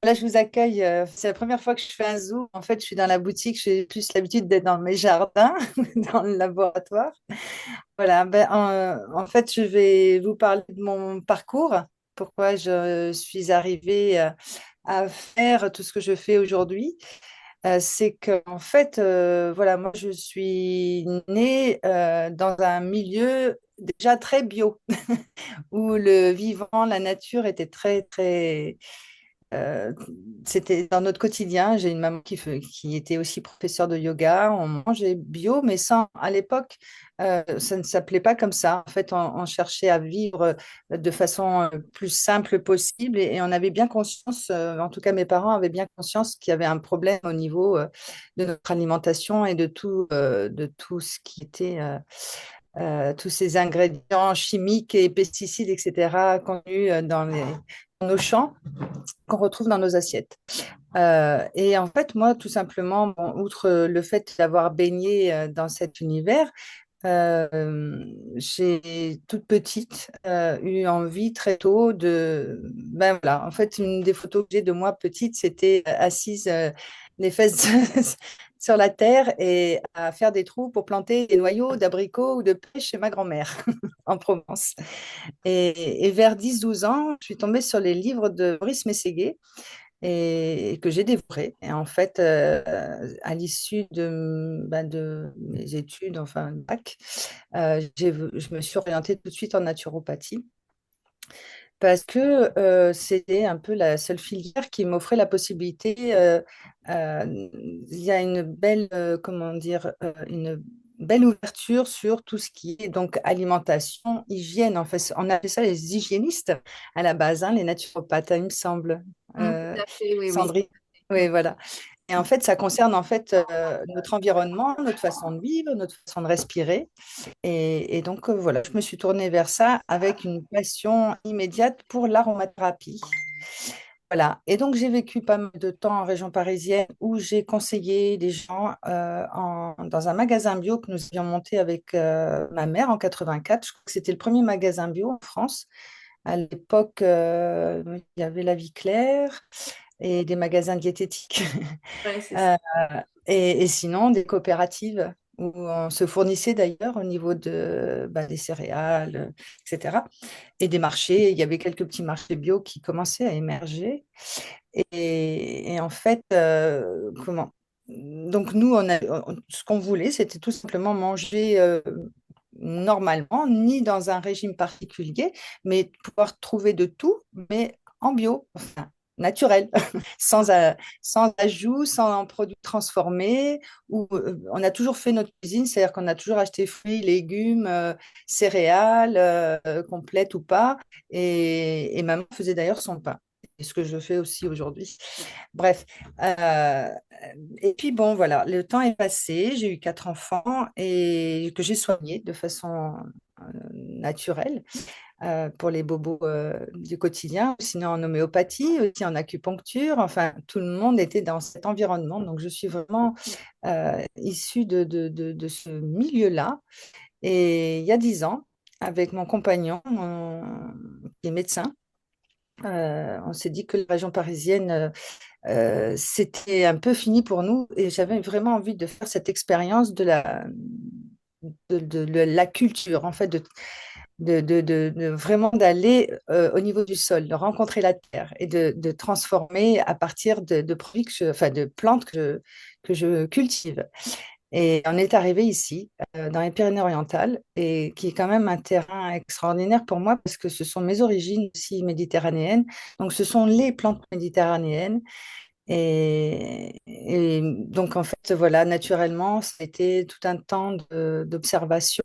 Là, je vous accueille. C'est la première fois que je fais un Zoom. En fait, je suis dans la boutique. J'ai plus l'habitude d'être dans mes jardins, dans le laboratoire. Voilà. En fait, je vais vous parler de mon parcours. Pourquoi je suis arrivée à faire tout ce que je fais aujourd'hui. C'est que, en fait, voilà, moi, je suis née dans un milieu déjà très bio, où le vivant, la nature était très, très euh, c'était dans notre quotidien. J'ai une maman qui était aussi professeure de yoga. On mangeait bio, mais sans, à l'époque, ça ne s'appelait pas comme ça. En fait, on cherchait à vivre de façon plus simple possible et on avait bien conscience, en tout cas mes parents avaient bien conscience qu'il y avait un problème au niveau de notre alimentation et de tout ce qui était tous ces ingrédients chimiques et pesticides, etc., contenus dans nos champs qu'on retrouve dans nos assiettes. Et en fait, moi, tout simplement, bon, outre le fait d'avoir baigné dans cet univers, j'ai toute petite eu envie très tôt ben voilà, en fait, une des photos que j'ai de moi petite, c'était assise les fesses sur la terre et à faire des trous pour planter des noyaux d'abricots ou de pêche chez ma grand-mère en Provence. Et vers 10 12 ans, je suis tombée sur les livres de Maurice Mességuet et que j'ai dévoré. Et en fait, à l'issue de mes études, enfin, bac, je me suis orientée tout de suite en naturopathie parce que c'était un peu la seule filière qui m'offrait la possibilité. Il y a une belle, comment dire, une belle ouverture sur tout ce qui est donc alimentation, hygiène. En fait, on appelait ça les hygiénistes à la base, hein, les naturopathes, il me semble. Tout à fait, oui, oui. Sandrine. Oui, voilà. Et en fait, ça concerne en fait notre environnement, notre façon de vivre, notre façon de respirer. Et donc, voilà, je me suis tournée vers ça avec une passion immédiate pour l'aromathérapie. Voilà. Et donc, j'ai vécu pas mal de temps en région parisienne où j'ai conseillé des gens dans un magasin bio que nous avions monté avec ma mère en 84. Je crois que c'était le premier magasin bio en France. À l'époque, il y avait La Vie Claire et des magasins diététiques. Ouais, c'est ça. Euh, et sinon, des coopératives où on se fournissait d'ailleurs au niveau des céréales, etc. Et des marchés. Il y avait quelques petits marchés bio qui commençaient à émerger. Et en fait, comment? Donc nous, ce qu'on voulait, c'était tout simplement manger normalement, ni dans un régime particulier, mais pouvoir trouver de tout, mais en bio, enfin, naturel, sans ajout, sans produits transformés. On a toujours fait notre cuisine, c'est-à-dire qu'on a toujours acheté fruits, légumes, céréales, complètes ou pas. Et maman faisait d'ailleurs son pain. C'est ce que je fais aussi aujourd'hui. Bref, euh, et puis bon, voilà, le temps est passé, j'ai eu 4 enfants et que j'ai soignés de façon naturelle pour les bobos du quotidien, sinon en homéopathie, aussi en acupuncture, enfin, tout le monde était dans cet environnement. Donc, je suis vraiment issue de ce milieu-là. Et il y a 10 ans, avec mon compagnon, qui est médecin, on s'est dit que la région parisienne c'était un peu fini pour nous et j'avais vraiment envie de faire cette expérience de la culture, en fait, de vraiment d'aller au niveau du sol, de rencontrer la terre et de transformer à partir de produits enfin, de plantes que je cultive. Et on est arrivé ici, dans les Pyrénées-Orientales, et qui est quand même un terrain extraordinaire pour moi parce que ce sont mes origines aussi méditerranéennes. Donc, ce sont les plantes méditerranéennes et donc, en fait, voilà, naturellement, ça a été tout un temps d'observation,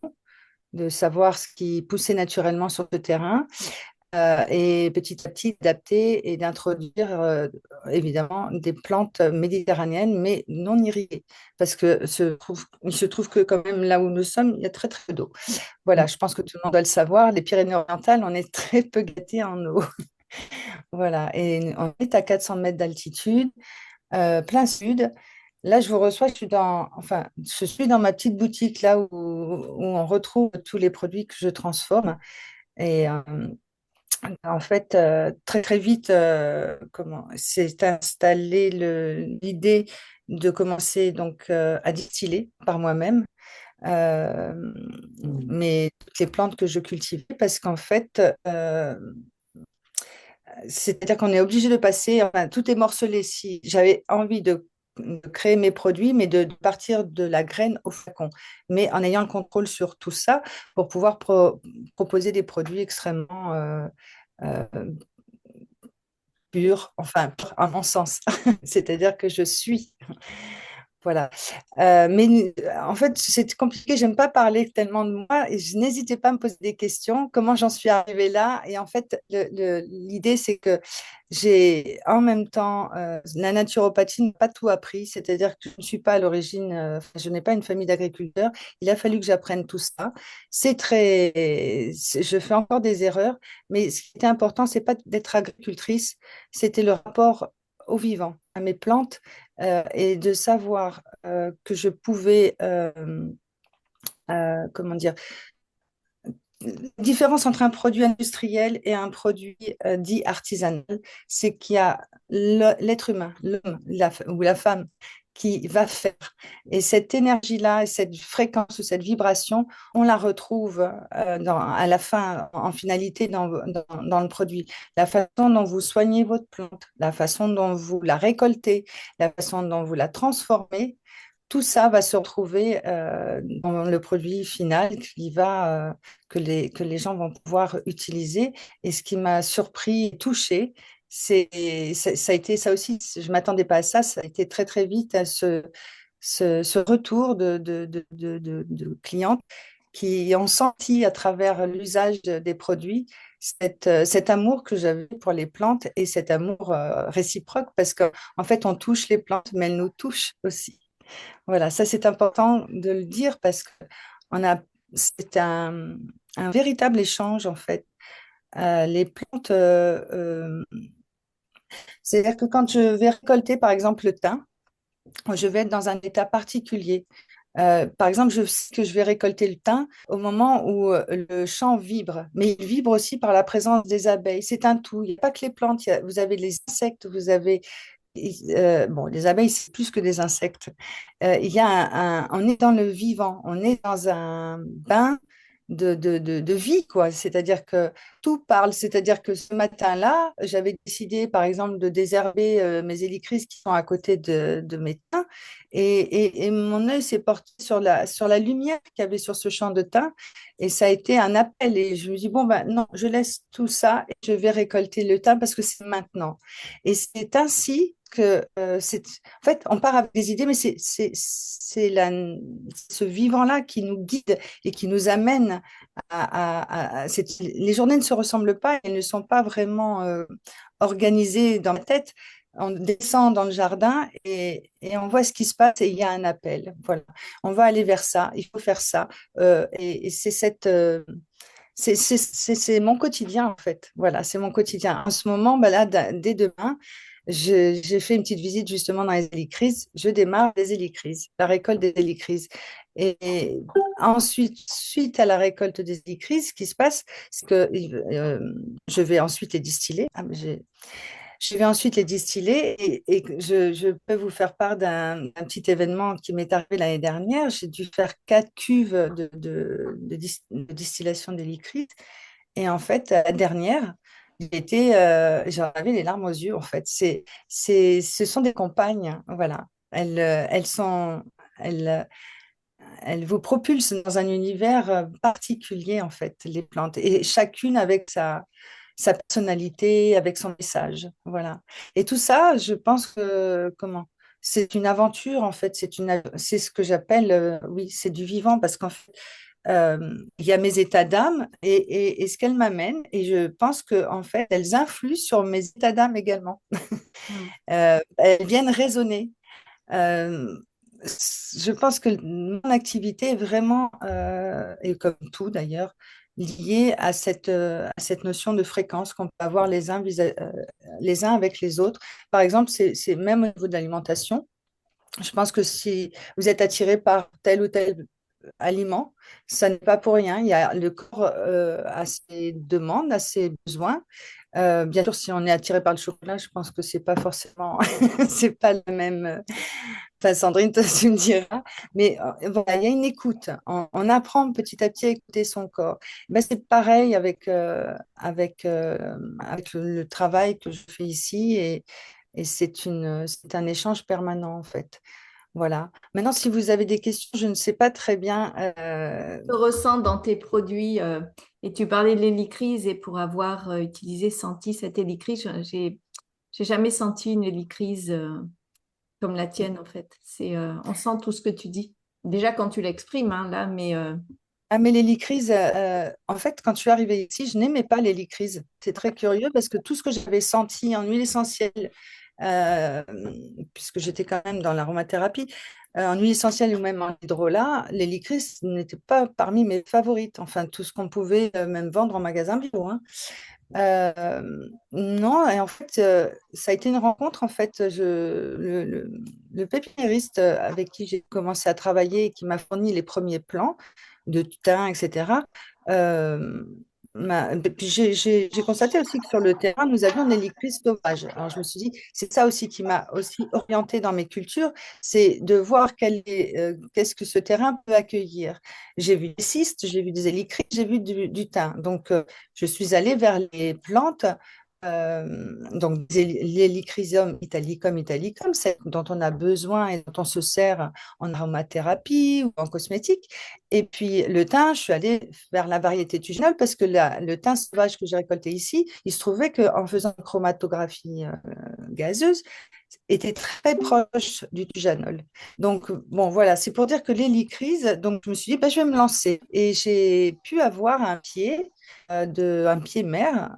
de savoir ce qui poussait naturellement sur ce terrain et petit à petit d'adapter et d'introduire évidemment des plantes méditerranéennes, mais non irriguées. Parce que il se trouve que quand même là où nous sommes, il y a très très peu d'eau. Voilà, je pense que tout le monde doit le savoir, les Pyrénées-Orientales, on est très peu gâtés en eau. Voilà, et on est à 400 mètres d'altitude plein sud. Là, je vous reçois, je suis dans ma petite boutique là où on retrouve tous les produits que je transforme. Et En fait, très très vite, s'est installée l'idée de commencer donc à distiller par moi-même euh, mais toutes les plantes que je cultivais parce qu'en fait, c'est-à-dire qu'on est obligé de passer, enfin, tout est morcelé. Si j'avais envie de créer mes produits, mais de partir de la graine au flacon, mais en ayant le contrôle sur tout ça pour pouvoir proposer des produits extrêmement euh, purs, enfin, purs à mon sens. C'est-à-dire que je suis. Voilà. Mais en fait, c'est compliqué. J'aime pas parler tellement de moi et je n'hésitais pas à me poser des questions. Comment j'en suis arrivée là? Et en fait, l'idée, c'est que j'ai en même temps, la naturopathie n'a pas tout appris. C'est-à-dire que je ne suis pas à l'origine, enfin, je n'ai pas une famille d'agriculteurs. Il a fallu que j'apprenne tout ça. Je fais encore des erreurs, mais ce qui était important, c'est pas d'être agricultrice, c'était le rapport au vivant, à mes plantes et de savoir que je pouvais, comment dire, la différence entre un produit industriel et un produit dit artisanal, c'est qu'il y a l'être humain, l'homme ou la femme qui va faire. Et cette énergie-là, et cette fréquence ou cette vibration, on la retrouve à la fin, en finalité, dans le produit. La façon dont vous soignez votre plante, la façon dont vous la récoltez, la façon dont vous la transformez, tout ça va se retrouver dans le produit final que les gens vont pouvoir utiliser. Et ce qui m'a surpris et touché, ça a été ça aussi, je ne m'attendais pas à ça, ça a été très très vite à ce retour de clientes qui ont senti à travers l'usage des produits cet amour que j'avais pour les plantes et cet amour réciproque parce qu'en en fait, on touche les plantes, mais elles nous touchent aussi. Voilà, ça c'est important de le dire parce que on a, c'est un véritable échange en fait. Les plantes, c'est-à-dire que quand je vais récolter par exemple le thym, je vais être dans un état particulier. Par exemple, je sais que je vais récolter le thym au moment où le champ vibre, mais il vibre aussi par la présence des abeilles. C'est un tout. Il n'y a pas que les plantes. Vous avez les insectes, vous avez bon, les abeilles, c'est plus que des insectes. Il y a on est dans le vivant, on est dans un bain de vie, quoi. C'est-à-dire que tout parle. C'est-à-dire que ce matin-là, j'avais décidé, par exemple, de désherber mes hélicrises qui sont à côté de mes thym. Et mon œil s'est porté sur la lumière qu'il y avait sur ce champ de thym. Et ça a été un appel. Et je me dis, bon, ben non, je laisse tout ça et je vais récolter le thym parce que c'est maintenant. Et c'est ainsi que en fait, on part avec des idées, mais ce vivant-là qui nous guide et qui nous amène les journées ne se ressemblent pas, elles ne sont pas vraiment organisées dans ma tête. On descend dans le jardin et on voit ce qui se passe et il y a un appel. Voilà, on va aller vers ça, il faut faire ça. Et c'est c'est mon quotidien en fait. Voilà, c'est mon quotidien. En ce moment, bah là, dès demain, j'ai fait une petite visite justement dans les hélicrises. Je démarre les hélicrises, la récolte des hélicrises. Et ensuite, suite à la récolte des hélicrises, ce qui se passe, c'est que je vais ensuite les distiller. Je vais ensuite les distiller et je peux vous faire part d'un petit événement qui m'est arrivé l'année dernière. J'ai dû faire 4 cuves de distillation d'hélicryse. Et en fait, la dernière, j'en avais les larmes aux yeux, en fait. Ce sont des compagnes, voilà. Elles, euh, elles vous propulsent dans un univers particulier, en fait, les plantes. Et chacune avec sa personnalité, avec son message. Voilà. Et tout ça, je pense que, c'est une aventure, en fait. C'est ce que j'appelle, oui, c'est du vivant, parce qu'en fait, il y a mes états d'âme et ce qu'elles m'amènent. Et je pense que, en fait, elles influent sur mes états d'âme également. Mm. Elles viennent résonner. Euh, je pense que mon activité est vraiment, et comme tout d'ailleurs, liée à cette notion de fréquence qu'on peut avoir les uns avec les autres. Par exemple, c'est même au niveau de l'alimentation. Je pense que si vous êtes attiré par telle ou telle aliments. Ça n'est pas pour rien. Il y a, le corps a ses demandes, a ses besoins. Bien sûr, si on est attiré par le chocolat, je pense que c'est pas forcément, c'est pas le même. Enfin, Sandrine, toi, tu me diras. Mais voilà, il y a une écoute. On apprend petit à petit à écouter son corps. Ben, c'est pareil avec le travail que je fais ici et c'est un échange permanent en fait. Voilà. Maintenant, si vous avez des questions, je ne sais pas très bien. Je ressens dans tes produits, et tu parlais de l'hélicryse, et pour avoir senti cette hélicryse, j'ai jamais senti une hélicryse comme la tienne, en fait. On sent tout ce que tu dis. Déjà quand tu l'exprimes, hein, là, mais Mais l'hélicryse, en fait, quand je suis arrivée ici, je n'aimais pas l'hélicryse. C'est très curieux parce que tout ce que j'avais senti en huile essentielle, euh, puisque j'étais quand même dans l'aromathérapie, en huile essentielle ou même en hydrolat, l'hélicryse n'était pas parmi mes favorites. Enfin, tout ce qu'on pouvait même vendre en magasin bio, hein. Non, et en fait, ça a été une rencontre. En fait, le pépiniériste avec qui j'ai commencé à travailler et qui m'a fourni les premiers plants de thym, etc. euh, puis j'ai constaté aussi que sur le terrain, nous avions des liquides sauvages. Alors, je me suis dit, c'est ça aussi qui m'a aussi orientée dans mes cultures, c'est de voir qu'est-ce que ce terrain peut accueillir. J'ai vu des cystes, j'ai vu des hélicrites, j'ai vu du thym. Donc, je suis allée vers les plantes, donc l'Helichrysum italicum, celle dont on a besoin et dont on se sert en aromathérapie ou en cosmétique. Et puis le thym, je suis allée vers la variété tuginale parce que le thym sauvage que j'ai récolté ici, il se trouvait qu'en faisant une chromatographie gazeuse, était très proche du tujanol. Donc, bon, voilà, c'est pour dire que l'hélicryse, donc je me suis dit, bah, je vais me lancer. Et j'ai pu avoir un pied mère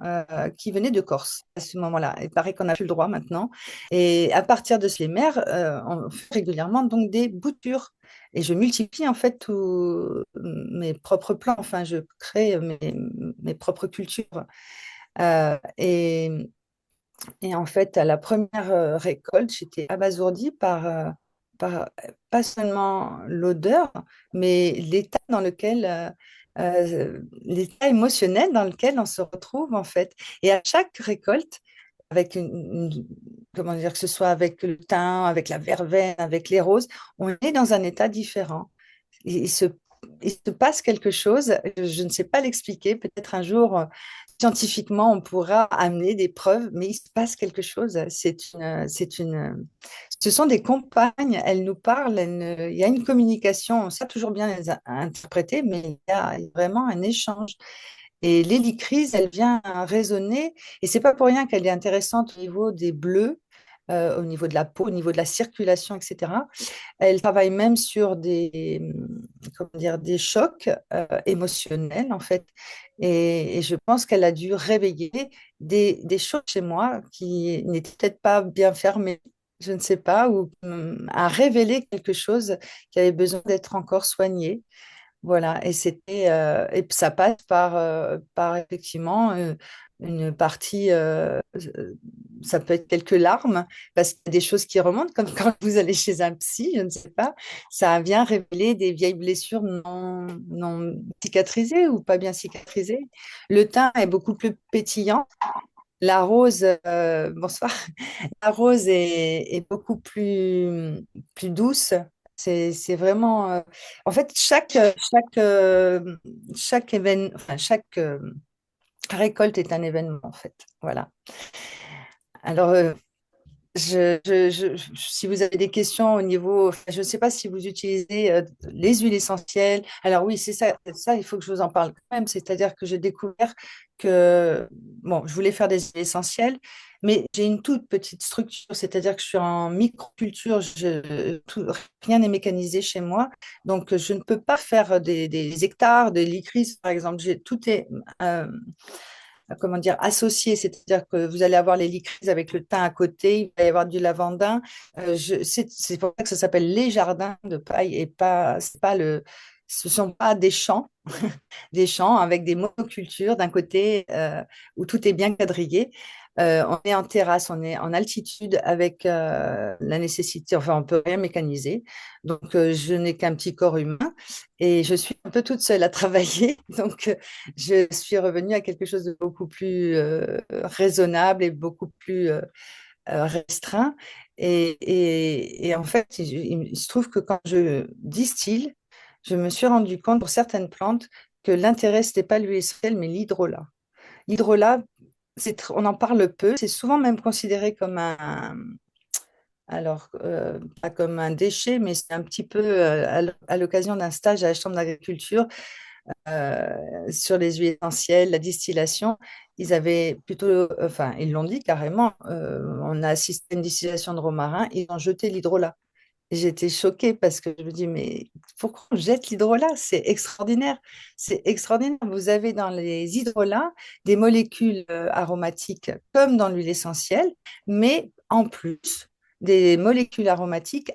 qui venait de Corse à ce moment-là. Il paraît qu'on n'a plus le droit maintenant. Et à partir de ces mères, on fait régulièrement donc des boutures. Et je multiplie en fait tous mes propres plants. Enfin, je crée mes propres cultures. Et en fait, à la première récolte, j'étais abasourdie par pas seulement l'odeur, mais l'état émotionnel dans lequel on se retrouve en fait. Et à chaque récolte, avec comment dire, que ce soit avec le thym, avec la verveine, avec les roses, on est dans un état différent. Il se, il se passe quelque chose, je ne sais pas l'expliquer, peut-être un jour, scientifiquement, on pourra amener des preuves, mais il se passe quelque chose. Ce sont des compagnes, elles nous parlent, il y a une communication, on sait toujours bien les interpréter, mais il y a vraiment un échange. Et l'hélicryse, elle vient résonner, et c'est pas pour rien qu'elle est intéressante au niveau des bleus, au niveau de la peau, au niveau de la circulation, etc. Elle travaille même sur comment dire, des chocs émotionnels, en fait. Et je pense qu'elle a dû réveiller des choses chez moi qui n'étaient peut-être pas bien fermées, je ne sais pas, ou à révéler quelque chose qui avait besoin d'être encore soigné. Voilà, et ça passe par effectivement une partie, ça peut être quelques larmes, parce qu'il y a des choses qui remontent, comme quand vous allez chez un psy, je ne sais pas, ça vient révéler des vieilles blessures non cicatrisées ou pas bien cicatrisées. Le teint est beaucoup plus pétillant. La rose, bonsoir, la rose est beaucoup plus douce. C'est vraiment. En fait, chaque événement, enfin, chaque récolte est un événement, en fait. Voilà. Alors, si vous avez des questions au niveau, enfin, je ne sais pas si vous utilisez les huiles essentielles. Alors oui, ça, il faut que je vous en parle quand même. C'est-à-dire que j'ai découvert que, bon, je voulais faire des huiles essentielles, mais j'ai une toute petite structure, c'est-à-dire que je suis en microculture, rien n'est mécanisé chez moi, donc je ne peux pas faire des hectares, des licris, par exemple. Tout est euh, comment dire, associés, c'est-à-dire que vous allez avoir les licries avec le thym à côté, il va y avoir du lavandin. C'est pour ça que ça s'appelle les jardins de paille et pas, c'est pas ce ne sont pas des champs avec des monocultures d'un côté où tout est bien quadrillé. On est en terrasse, on est en altitude avec la nécessité, enfin, on peut rien mécaniser. Donc, je n'ai qu'un petit corps humain et je suis un peu toute seule à travailler. Donc, je suis revenue à quelque chose de beaucoup plus raisonnable et beaucoup plus restreint. Et en fait, il se trouve que quand je distille, je me suis rendu compte pour certaines plantes que l'intérêt, ce n'était pas l'huile essentielle, mais l'hydrolat. L'hydrolat, on en parle peu, c'est souvent même considéré comme alors, pas comme un déchet, mais c'est un petit peu à l'occasion d'un stage à la Chambre d'agriculture sur les huiles essentielles, la distillation. Ils avaient plutôt, enfin, ils l'ont dit carrément, on a assisté à une distillation de romarin, ils ont jeté l'hydrolat. Et j'étais choquée parce que je me dis, mais pourquoi on jette l'hydrolat? C'est extraordinaire. C'est extraordinaire. Vous avez dans les hydrolats des molécules aromatiques comme dans l'huile essentielle, mais en plus des molécules aromatiques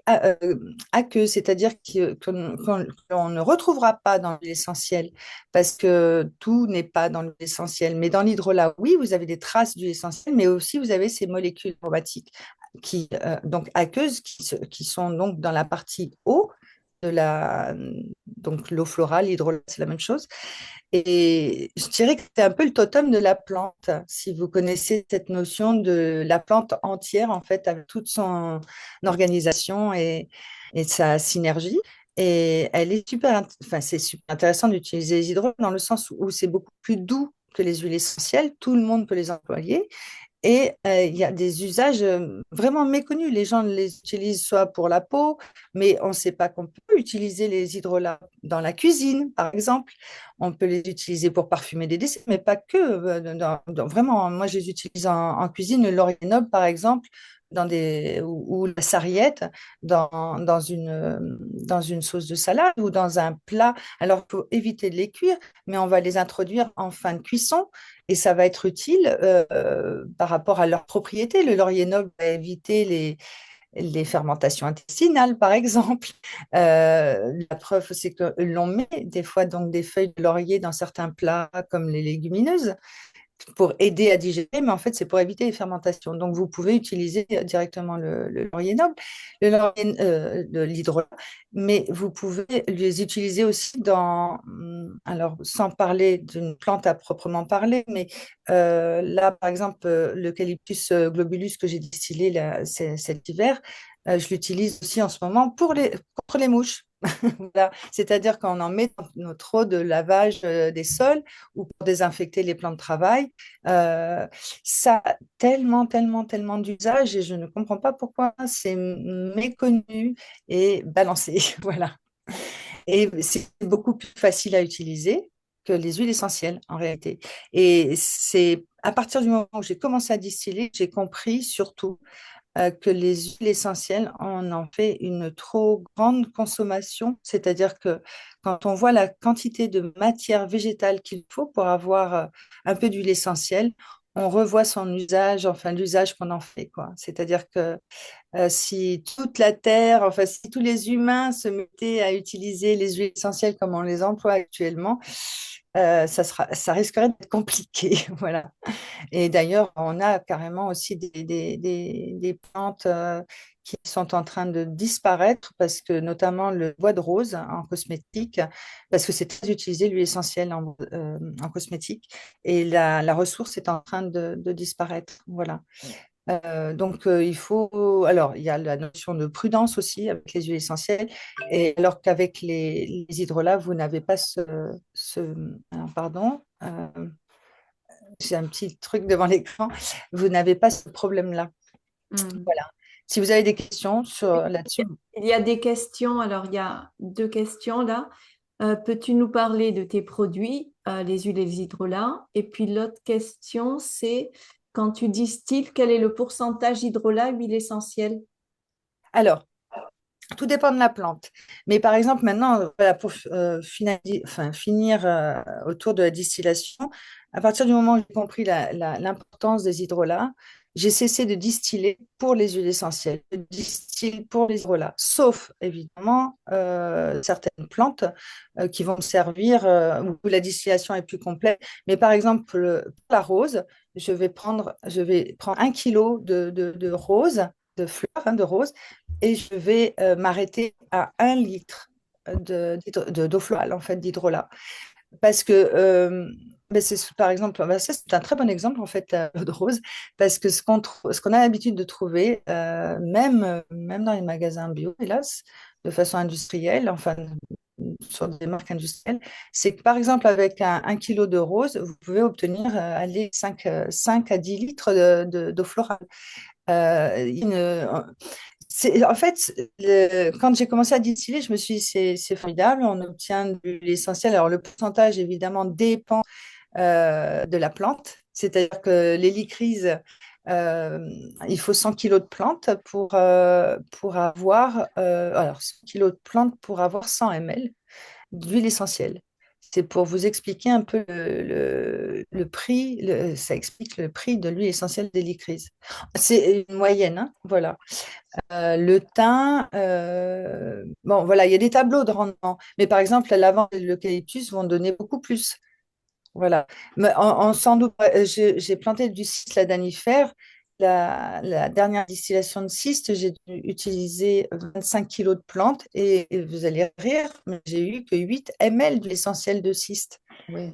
aqueuses, c'est-à-dire qu'on ne retrouvera pas dans l'huile essentielle parce que tout n'est pas dans l'huile essentielle. Mais dans l'hydrolat, oui, vous avez des traces d'huile essentielle, mais aussi vous avez ces molécules aromatiques donc aqueuses qui sont donc dans la partie eau de donc l'eau florale, l'hydrolat, c'est la même chose. Et je dirais que c'est un peu le totem de la plante, si vous connaissez cette notion de la plante entière, en fait, avec toute son organisation et sa synergie. Et elle est enfin, c'est super intéressant d'utiliser les hydrolats dans le sens où c'est beaucoup plus doux que les huiles essentielles. Tout le monde peut les employer. Et il y a des usages vraiment méconnus. Les gens les utilisent soit pour la peau, mais on ne sait pas qu'on peut utiliser les hydrolats dans la cuisine, par exemple. On peut les utiliser pour parfumer des desserts, mais pas que. Vraiment, moi, je les utilise en cuisine. Le laurier noble, par exemple, ou la sarriette dans une sauce de salade ou dans un plat. Alors, il faut éviter de les cuire, mais on va les introduire en fin de cuisson et ça va être utile par rapport à leurs propriétés. Le laurier noble va éviter les fermentations intestinales, par exemple. La preuve, c'est que l'on met des fois donc des feuilles de laurier dans certains plats comme les légumineuses pour aider à digérer, mais en fait, c'est pour éviter les fermentations. Donc, vous pouvez utiliser directement le laurier noble, l'hydrolat, mais vous pouvez les utiliser aussi alors, sans parler d'une plante à proprement parler, mais là, par exemple, l'eucalyptus globulus que j'ai distillé cet hiver, je l'utilise aussi en ce moment contre les mouches. Voilà. C'est-à-dire qu'on en met dans notre eau de lavage des sols ou pour désinfecter les plans de travail. Euh, Ça a tellement, tellement, tellement d'usages et je ne comprends pas pourquoi c'est méconnu et balancé. Voilà. Et c'est beaucoup plus facile à utiliser que les huiles essentielles en réalité. Et c'est à partir du moment où j'ai commencé à distiller, j'ai compris surtout que les huiles essentielles, on en fait une trop grande consommation. C'est-à-dire que quand on voit la quantité de matière végétale qu'il faut pour avoir un peu d'huile essentielle, on revoit son usage, enfin l'usage qu'on en fait, quoi. C'est-à-dire que si toute la Terre, enfin si tous les humains se mettaient à utiliser les huiles essentielles comme on les emploie actuellement, ça risquerait d'être compliqué, voilà. Et d'ailleurs, on a carrément aussi des plantes qui sont en train de disparaître parce que notamment le bois de rose en cosmétique, parce que c'est très utilisé, l'huile essentielle en cosmétique, et la ressource est en train de disparaître. Voilà. Il faut. Alors, il y a la notion de prudence aussi avec les huiles essentielles, et alors qu'avec les hydrolats, vous n'avez pas alors, pardon. J'ai un petit truc devant l'écran, vous n'avez pas ce problème-là. Hmm. Voilà. Si vous avez des questions là-dessus. Il y a des questions. Alors, il y a deux questions là. Peux-tu nous parler de tes produits, les huiles et les hydrolats? Et puis l'autre question, c'est quand tu distilles, quel est le pourcentage hydrolat, huile essentielle? Alors, tout dépend de la plante. Mais par exemple, maintenant, voilà, pour finir autour de la distillation, à partir du moment où j'ai compris l'importance des hydrolats, j'ai cessé de distiller pour les huiles essentielles. Je distille pour les hydrolats, sauf évidemment certaines plantes qui vont me servir où la distillation est plus complète. Mais par exemple, pour la rose, je vais prendre 1 kilo de rose, de fleurs de rose, et je vais m'arrêter à 1 litre d'eau florale, en fait, d'hydrolat. Parce que, ben par exemple, ben ça c'est un très bon exemple en fait, l'eau de rose, parce que ce qu'on a l'habitude de trouver, même dans les magasins bio, hélas, de façon industrielle, enfin, sur des marques industrielles, c'est que par exemple, avec 1 kilo de rose, vous pouvez obtenir allez, 5 à 10 litres d'eau florale. En fait, quand j'ai commencé à distiller, je me suis dit, c'est formidable, on obtient de l'huile essentielle. Alors, le pourcentage, évidemment, dépend de la plante. C'est-à-dire que l'hélicryse, euh, il faut 100 kilos de plantes pour avoir, alors 100 kilos de plantes pour avoir 100 ml d'huile essentielle. C'est pour vous expliquer un peu le prix, ça explique le prix de l'huile essentielle d'hélicryse. C'est une moyenne, hein, voilà. Le thym, bon, voilà, il y a des tableaux de rendement, mais par exemple, la lavande et l'eucalyptus vont donner beaucoup plus. Voilà. Mais sans doute, j'ai planté du cyste, la danifère. La dernière distillation de cyste, j'ai dû utiliser 25 kilos de plantes et vous allez rire, mais j'ai eu que 8 ml de l'essentiel de cyste. Oui.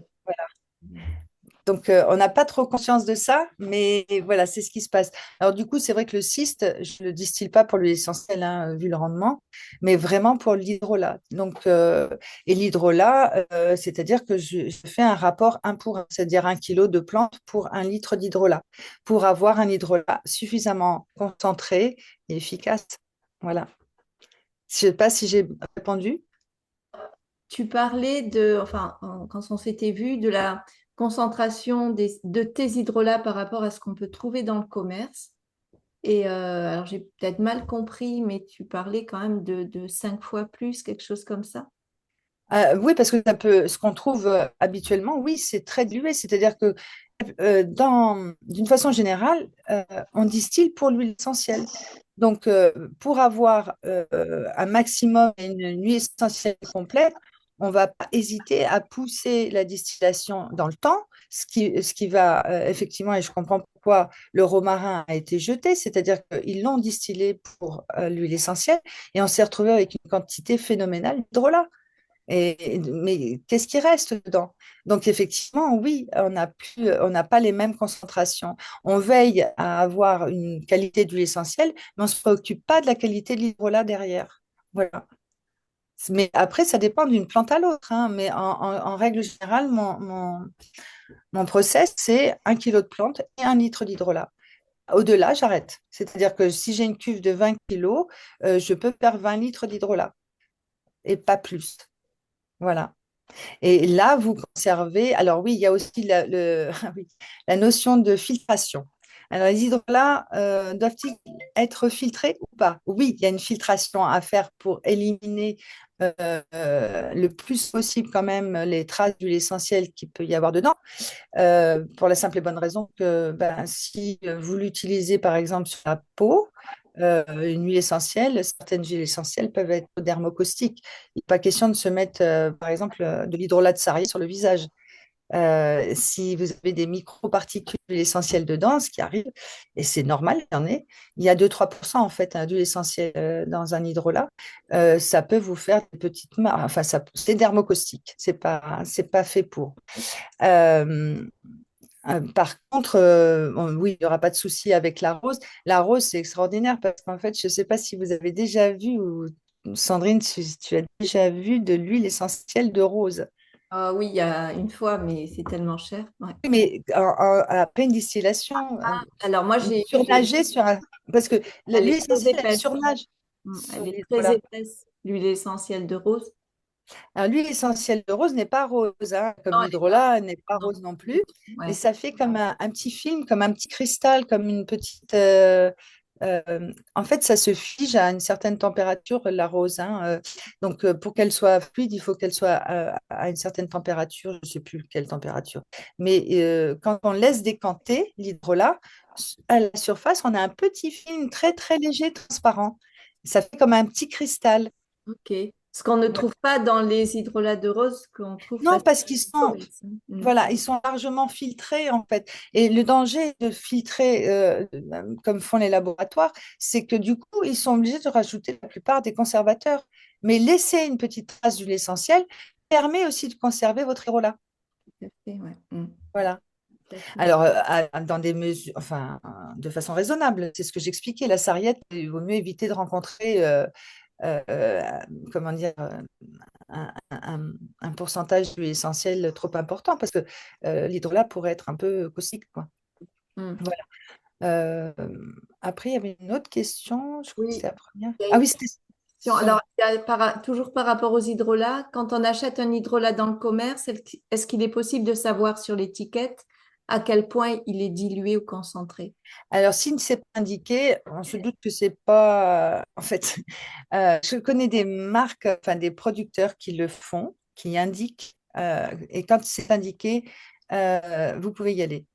Donc, on n'a pas trop conscience de ça, mais voilà, c'est ce qui se passe. Alors, du coup, c'est vrai que le cyste, je ne le distille pas pour l'huile essentielle, hein, vu le rendement, mais vraiment pour l'hydrolat. Donc, et l'hydrolat, c'est-à-dire que je fais un rapport 1 pour 1, c'est-à-dire 1 kilo de plante pour 1 litre d'hydrolat, pour avoir un hydrolat suffisamment concentré et efficace. Voilà. Je ne sais pas si j'ai répondu. Tu parlais quand on s'était vu, de la concentration de tes hydrolats par rapport à ce qu'on peut trouver dans le commerce. Et alors, j'ai peut-être mal compris, mais tu parlais quand même de 5 fois plus, quelque chose comme ça. Oui, parce que ce qu'on trouve habituellement, oui, c'est très dilué. C'est-à-dire que d'une façon générale, on distille pour l'huile essentielle. Donc, pour avoir un maximum et une huile essentielle complète, on ne va pas hésiter à pousser la distillation dans le temps, ce qui va effectivement, et je comprends pourquoi le romarin a été jeté, c'est-à-dire qu'ils l'ont distillé pour l'huile essentielle et on s'est retrouvé avec une quantité phénoménale d'hydrolat. Mais qu'est-ce qui reste dedans? Donc, effectivement, oui, on n'a pas les mêmes concentrations. On veille à avoir une qualité d'huile essentielle, mais on ne se préoccupe pas de la qualité de l'hydrolat derrière. Voilà. Mais après, ça dépend d'une plante à l'autre, hein. Mais en règle générale, mon process, c'est 1 kilo de plante et 1 litre d'hydrolat. Au-delà, j'arrête. C'est-à-dire que si j'ai une cuve de 20 kilos, je peux faire 20 litres d'hydrolat et pas plus. Voilà. Et là, vous conservez. Alors oui, il y a aussi oui, la notion de filtration. Alors les hydrolats doivent-ils être filtrés ou pas? Oui, il y a une filtration à faire pour éliminer le plus possible quand même les traces d'huile essentielle qu'il peut y avoir dedans. Pour la simple et bonne raison que ben, si vous l'utilisez par exemple sur la peau, une huile essentielle, certaines huiles essentielles peuvent être dermocaustiques. Il n'est pas question de se mettre, par exemple, de l'hydrolat de sarrier sur le visage. Si vous avez des microparticules essentielles dedans, ce qui arrive, et c'est normal, il y en a, il y a 2-3% en fait d'huile essentielle dans un hydrolat, ça peut vous faire des petites marques, enfin, c'est dermocaustique, c'est pas fait pour. Euh, Par contre, oui, il n'y aura pas de souci avec la rose. La rose, c'est extraordinaire parce qu'en fait, je ne sais pas si vous avez déjà vu, ou Sandrine, si tu as déjà vu de l'huile essentielle de rose. Ah oui, il y a une fois, mais c'est tellement cher. Ouais. Oui, mais après une distillation, Alors moi, surnager sur un... Parce que elle l'huile est très essentielle, elle épaisse. surnage Elle sur est très l'hydrolat. épaisse, l'huile essentielle de rose. Alors, l'huile essentielle de rose n'est pas rose, hein, comme Non, elle est pas. l'hydrolat n'est pas Non, rose non du plus, tout. mais Ouais. ça fait comme un petit film, comme un petit cristal, comme une petite, En fait, ça se fige à une certaine température, la rose, hein. Donc, pour qu'elle soit fluide, il faut qu'elle soit à une certaine température. Je ne sais plus quelle température. Mais quand on laisse décanter l'hydrolat, à la surface, on a un petit film très, très léger, transparent. Ça fait comme un petit cristal. Ok. Ce qu'on ne Ouais. trouve pas dans les hydrolats de rose qu'on trouve Non, facilement parce qu'ils au sont, commerce, hein. Mm. voilà, ils sont largement filtrés en fait. Et le danger de filtrer comme font les laboratoires, c'est que du coup, ils sont obligés de rajouter la plupart des conservateurs. Mais laisser une petite trace d'huile essentielle permet aussi de conserver votre Irola. Tout à fait, ouais. Mm. Voilà. Tout à fait. Alors, dans des mesures, enfin, de façon raisonnable, c'est ce que j'expliquais. La sarriette, il vaut mieux éviter de rencontrer, euh, comment dire, un pourcentage d'huile essentielle trop important parce que l'hydrolat pourrait être un peu caustique, quoi. Mm. Voilà. Euh, Après, il y avait une autre question. Je crois que Oui, c'était la première. il y a Ah une oui, c'était question. Alors, il y a toujours par rapport aux hydrolats, quand on achète un hydrolat dans le commerce, est-ce qu'il est possible de savoir sur l'étiquette à quel point il est dilué ou concentré? alors, si c'est pas indiqué, on se doute que c'est pas. En fait, je connais des marques, enfin des producteurs qui le font, qui indiquent, et quand c'est indiqué, vous pouvez y aller.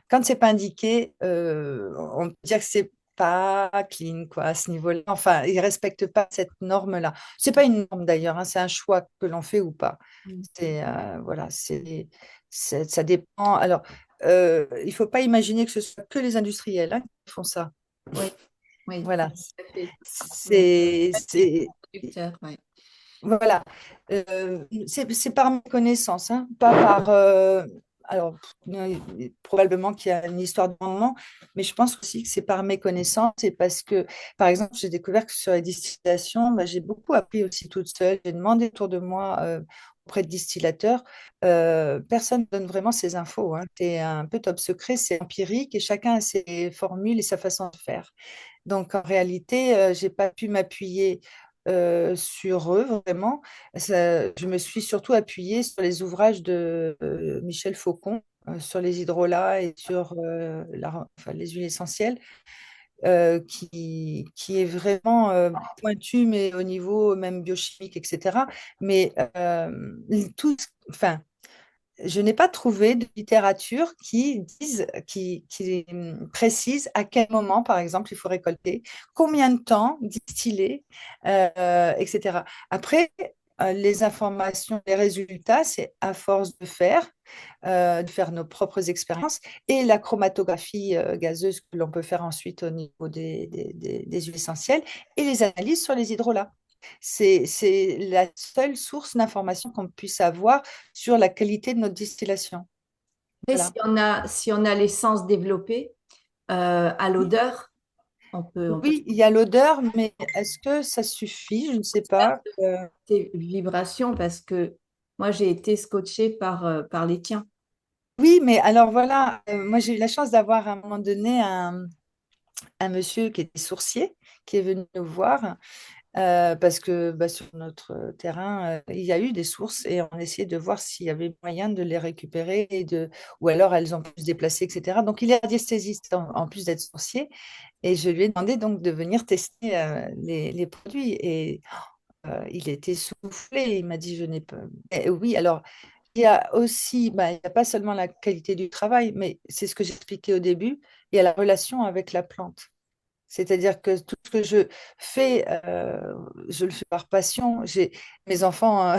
Quand c'est pas indiqué, on peut dire que c'est pas clean, quoi, à ce niveau-là. Enfin, ils respectent pas cette norme-là. C'est pas une norme d'ailleurs, hein, c'est un choix que l'on fait ou pas. Mm. C'est voilà, ça dépend. Alors, il faut pas imaginer que ce soit que les industriels, hein, qui font ça. Oui, oui, Voilà, tout à fait. Mais les c'est producteurs, oui. voilà. C'est par méconnaissance, hein, pas par. Alors, probablement qu'il y a une histoire de rendement, mais je pense aussi que c'est par méconnaissance et parce que, par exemple, j'ai découvert que sur les distillations, bah, j'ai beaucoup appris aussi toute seule. J'ai demandé autour de moi auprès de distillateurs. Personne ne donne vraiment ces infos, hein. C'est un peu top secret, c'est empirique et chacun a ses formules et sa façon de faire. Donc, en réalité, j'ai pas pu m'appuyer sur eux vraiment. Je me suis surtout appuyée sur les ouvrages de Michel Faucon sur les hydrolats et sur enfin, les huiles essentielles, qui est vraiment pointu, mais au niveau même biochimique, etc. Mais tout, enfin, je n'ai pas trouvé de littérature qui précise à quel moment, par exemple, il faut récolter, combien de temps distiller, etc. Après, les informations, les résultats, c'est à force de faire nos propres expériences et la chromatographie gazeuse que l'on peut faire ensuite au niveau des huiles essentielles et les analyses sur les hydrolats. C'est la seule source d'information qu'on puisse avoir sur la qualité de notre distillation. Et Voilà. si on a l'essence développée à l'odeur, on peut Oui, il y a l'odeur, mais est-ce que ça suffit? Je ne sais pas. des vibrations parce que moi, j'ai été scotchée par les tiens. Oui, mais alors voilà, moi j'ai eu la chance d'avoir à un moment donné un monsieur qui était sourcier qui est venu nous voir parce que bah, sur notre terrain, il y a eu des sources et on essayait de voir s'il y avait moyen de les récupérer ou alors elles ont pu se déplacer, etc. Donc il est radiesthésiste en plus d'être sourcier et je lui ai demandé donc de venir tester les produits et il était soufflé. Il m'a dit, je n'ai pas. Oui, alors, il y a aussi, bah, il n'y a pas seulement la qualité du travail, mais c'est ce que j'expliquais au début, il y a la relation avec la plante. C'est-à-dire que tout ce que je fais, je le fais par passion. Mes enfants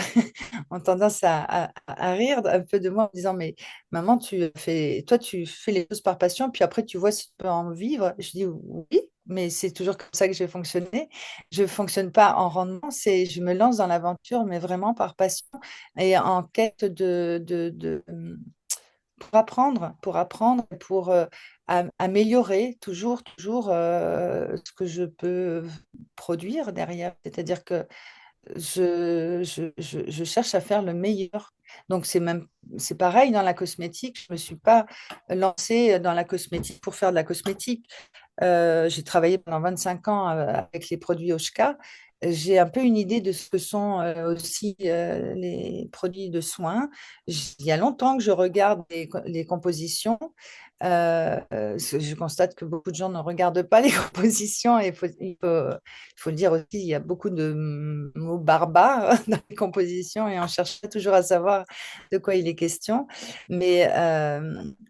ont tendance à rire un peu de moi en me disant, mais maman, toi, tu fais les choses par passion, puis après, tu vois si tu peux en vivre. Je dis oui, mais c'est toujours comme ça que je vais fonctionner. Je ne fonctionne pas en rendement, je me lance dans l'aventure, mais vraiment par passion et en quête pour apprendre, pour améliorer toujours ce que je peux produire derrière. C'est-à-dire que je cherche à faire le meilleur. Donc c'est pareil dans la cosmétique. Je ne me suis pas lancée dans la cosmétique pour faire de la cosmétique. J'ai travaillé pendant 25 ans avec les produits Oshka. J'ai un peu une idée de ce que sont aussi les produits de soins. Il y a longtemps que je regarde les compositions. Je constate que beaucoup de gens ne regardent pas les compositions et il faut le dire aussi, il y a beaucoup de mots barbares dans les compositions et on cherche toujours à savoir de quoi il est question. Mais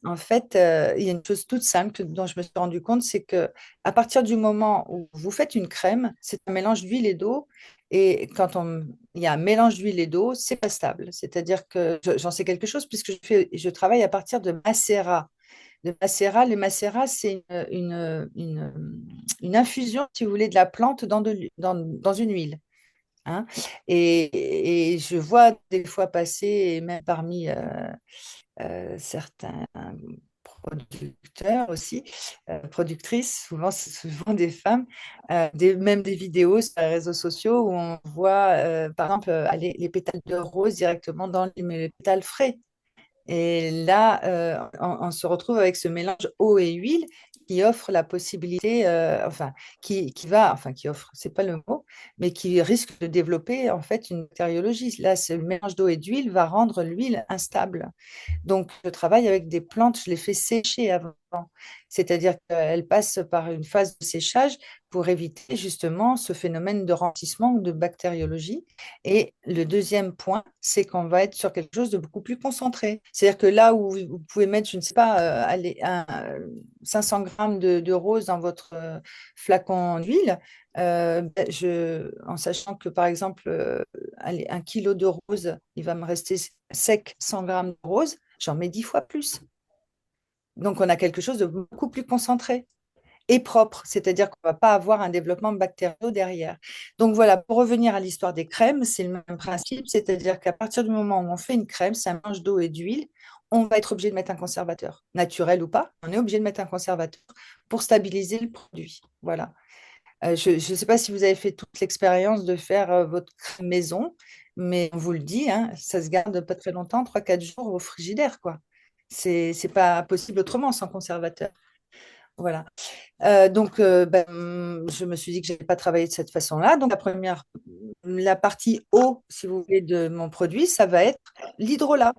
en fait, il y a une chose toute simple dont je me suis rendu compte, c'est que à partir du moment où vous faites une crème, c'est un mélange d'huile et d'eau. Et il y a un mélange d'huile et d'eau, c'est pas stable. C'est-à-dire que j'en sais quelque chose puisque je travaille à partir de macérat de macérat. Le macérat, c'est une infusion, si vous voulez, de la plante dans une huile. Hein. Et je vois des fois passer, et même parmi certains producteurs aussi, productrices, souvent, c'est souvent des femmes, même des vidéos sur les réseaux sociaux où on voit, par exemple, les pétales de rose directement dans les pétales frais. Et là, on se retrouve avec ce mélange eau et huile qui offre la possibilité, enfin, qui offre, c'est pas le mot, mais qui risque de développer en fait une bactériologie. Là, ce mélange d'eau et d'huile va rendre l'huile instable. Donc, je travaille avec des plantes, je les fais sécher avant. C'est-à-dire qu'elles passent par une phase de séchage pour éviter justement ce phénomène de ralentissement ou de bactériologie. Et le deuxième point, c'est qu'on va être sur quelque chose de beaucoup plus concentré. C'est-à-dire que là où vous pouvez mettre, je ne sais pas, 500 grammes de rose dans votre flacon d'huile, en sachant que par exemple, allez, 1 kilo de rose, il va me rester sec 100 grammes de rose, j'en mets 10 fois plus. Donc on a quelque chose de beaucoup plus concentré et propre, c'est-à-dire qu'on ne va pas avoir un développement bactérieux derrière. Donc voilà, pour revenir à l'histoire des crèmes, c'est le même principe, c'est-à-dire qu'à partir du moment où on fait une crème, c'est un mélange d'eau et d'huile, on va être obligé de mettre un conservateur, naturel ou pas, on est obligé de mettre un conservateur pour stabiliser le produit. Voilà. Je ne sais pas si vous avez fait toute l'expérience de faire votre crème maison, mais on vous le dit, hein, ça se garde pas très longtemps, 3 4 jours au frigidaire, quoi. C'est pas possible autrement sans conservateur. Voilà. Donc, je me suis dit que je n'allais pas travailler de cette façon-là. Donc, la partie eau, si vous voulez, de mon produit, ça va être l'hydrolat,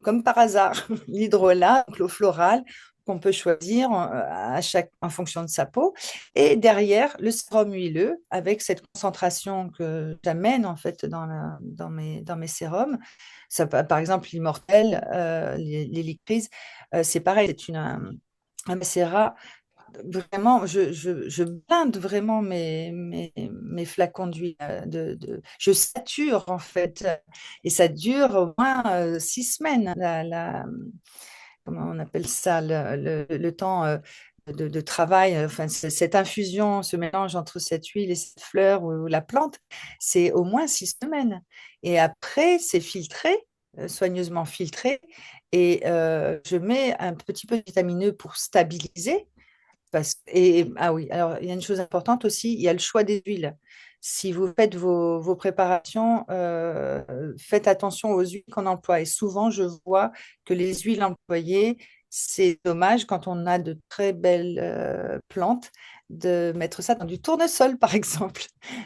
comme par hasard. L'hydrolat, donc l'eau florale, qu'on peut choisir en fonction de sa peau. Et derrière, le sérum huileux, avec cette concentration que j'amène en fait dans mes sérums. Ça, par exemple, l'immortel, l'hélicryse, c'est pareil, c'est un macérat. Vraiment, je blinde vraiment mes flacons d'huile. Je sature en fait, et ça dure au moins 6 semaines. Comment on appelle ça, le temps de travail, enfin, cette infusion, ce mélange entre cette huile et cette fleur ou la plante, c'est au moins 6 semaines. Et après, c'est filtré, soigneusement filtré, et je mets un petit peu de vitamineux pour stabiliser. Ah oui, alors il y a une chose importante aussi, il y a le choix des huiles. Si vous faites vos préparations, faites attention aux huiles qu'on emploie. Et souvent, je vois que les huiles employées, c'est dommage quand on a de très belles plantes de mettre ça dans du tournesol, par exemple.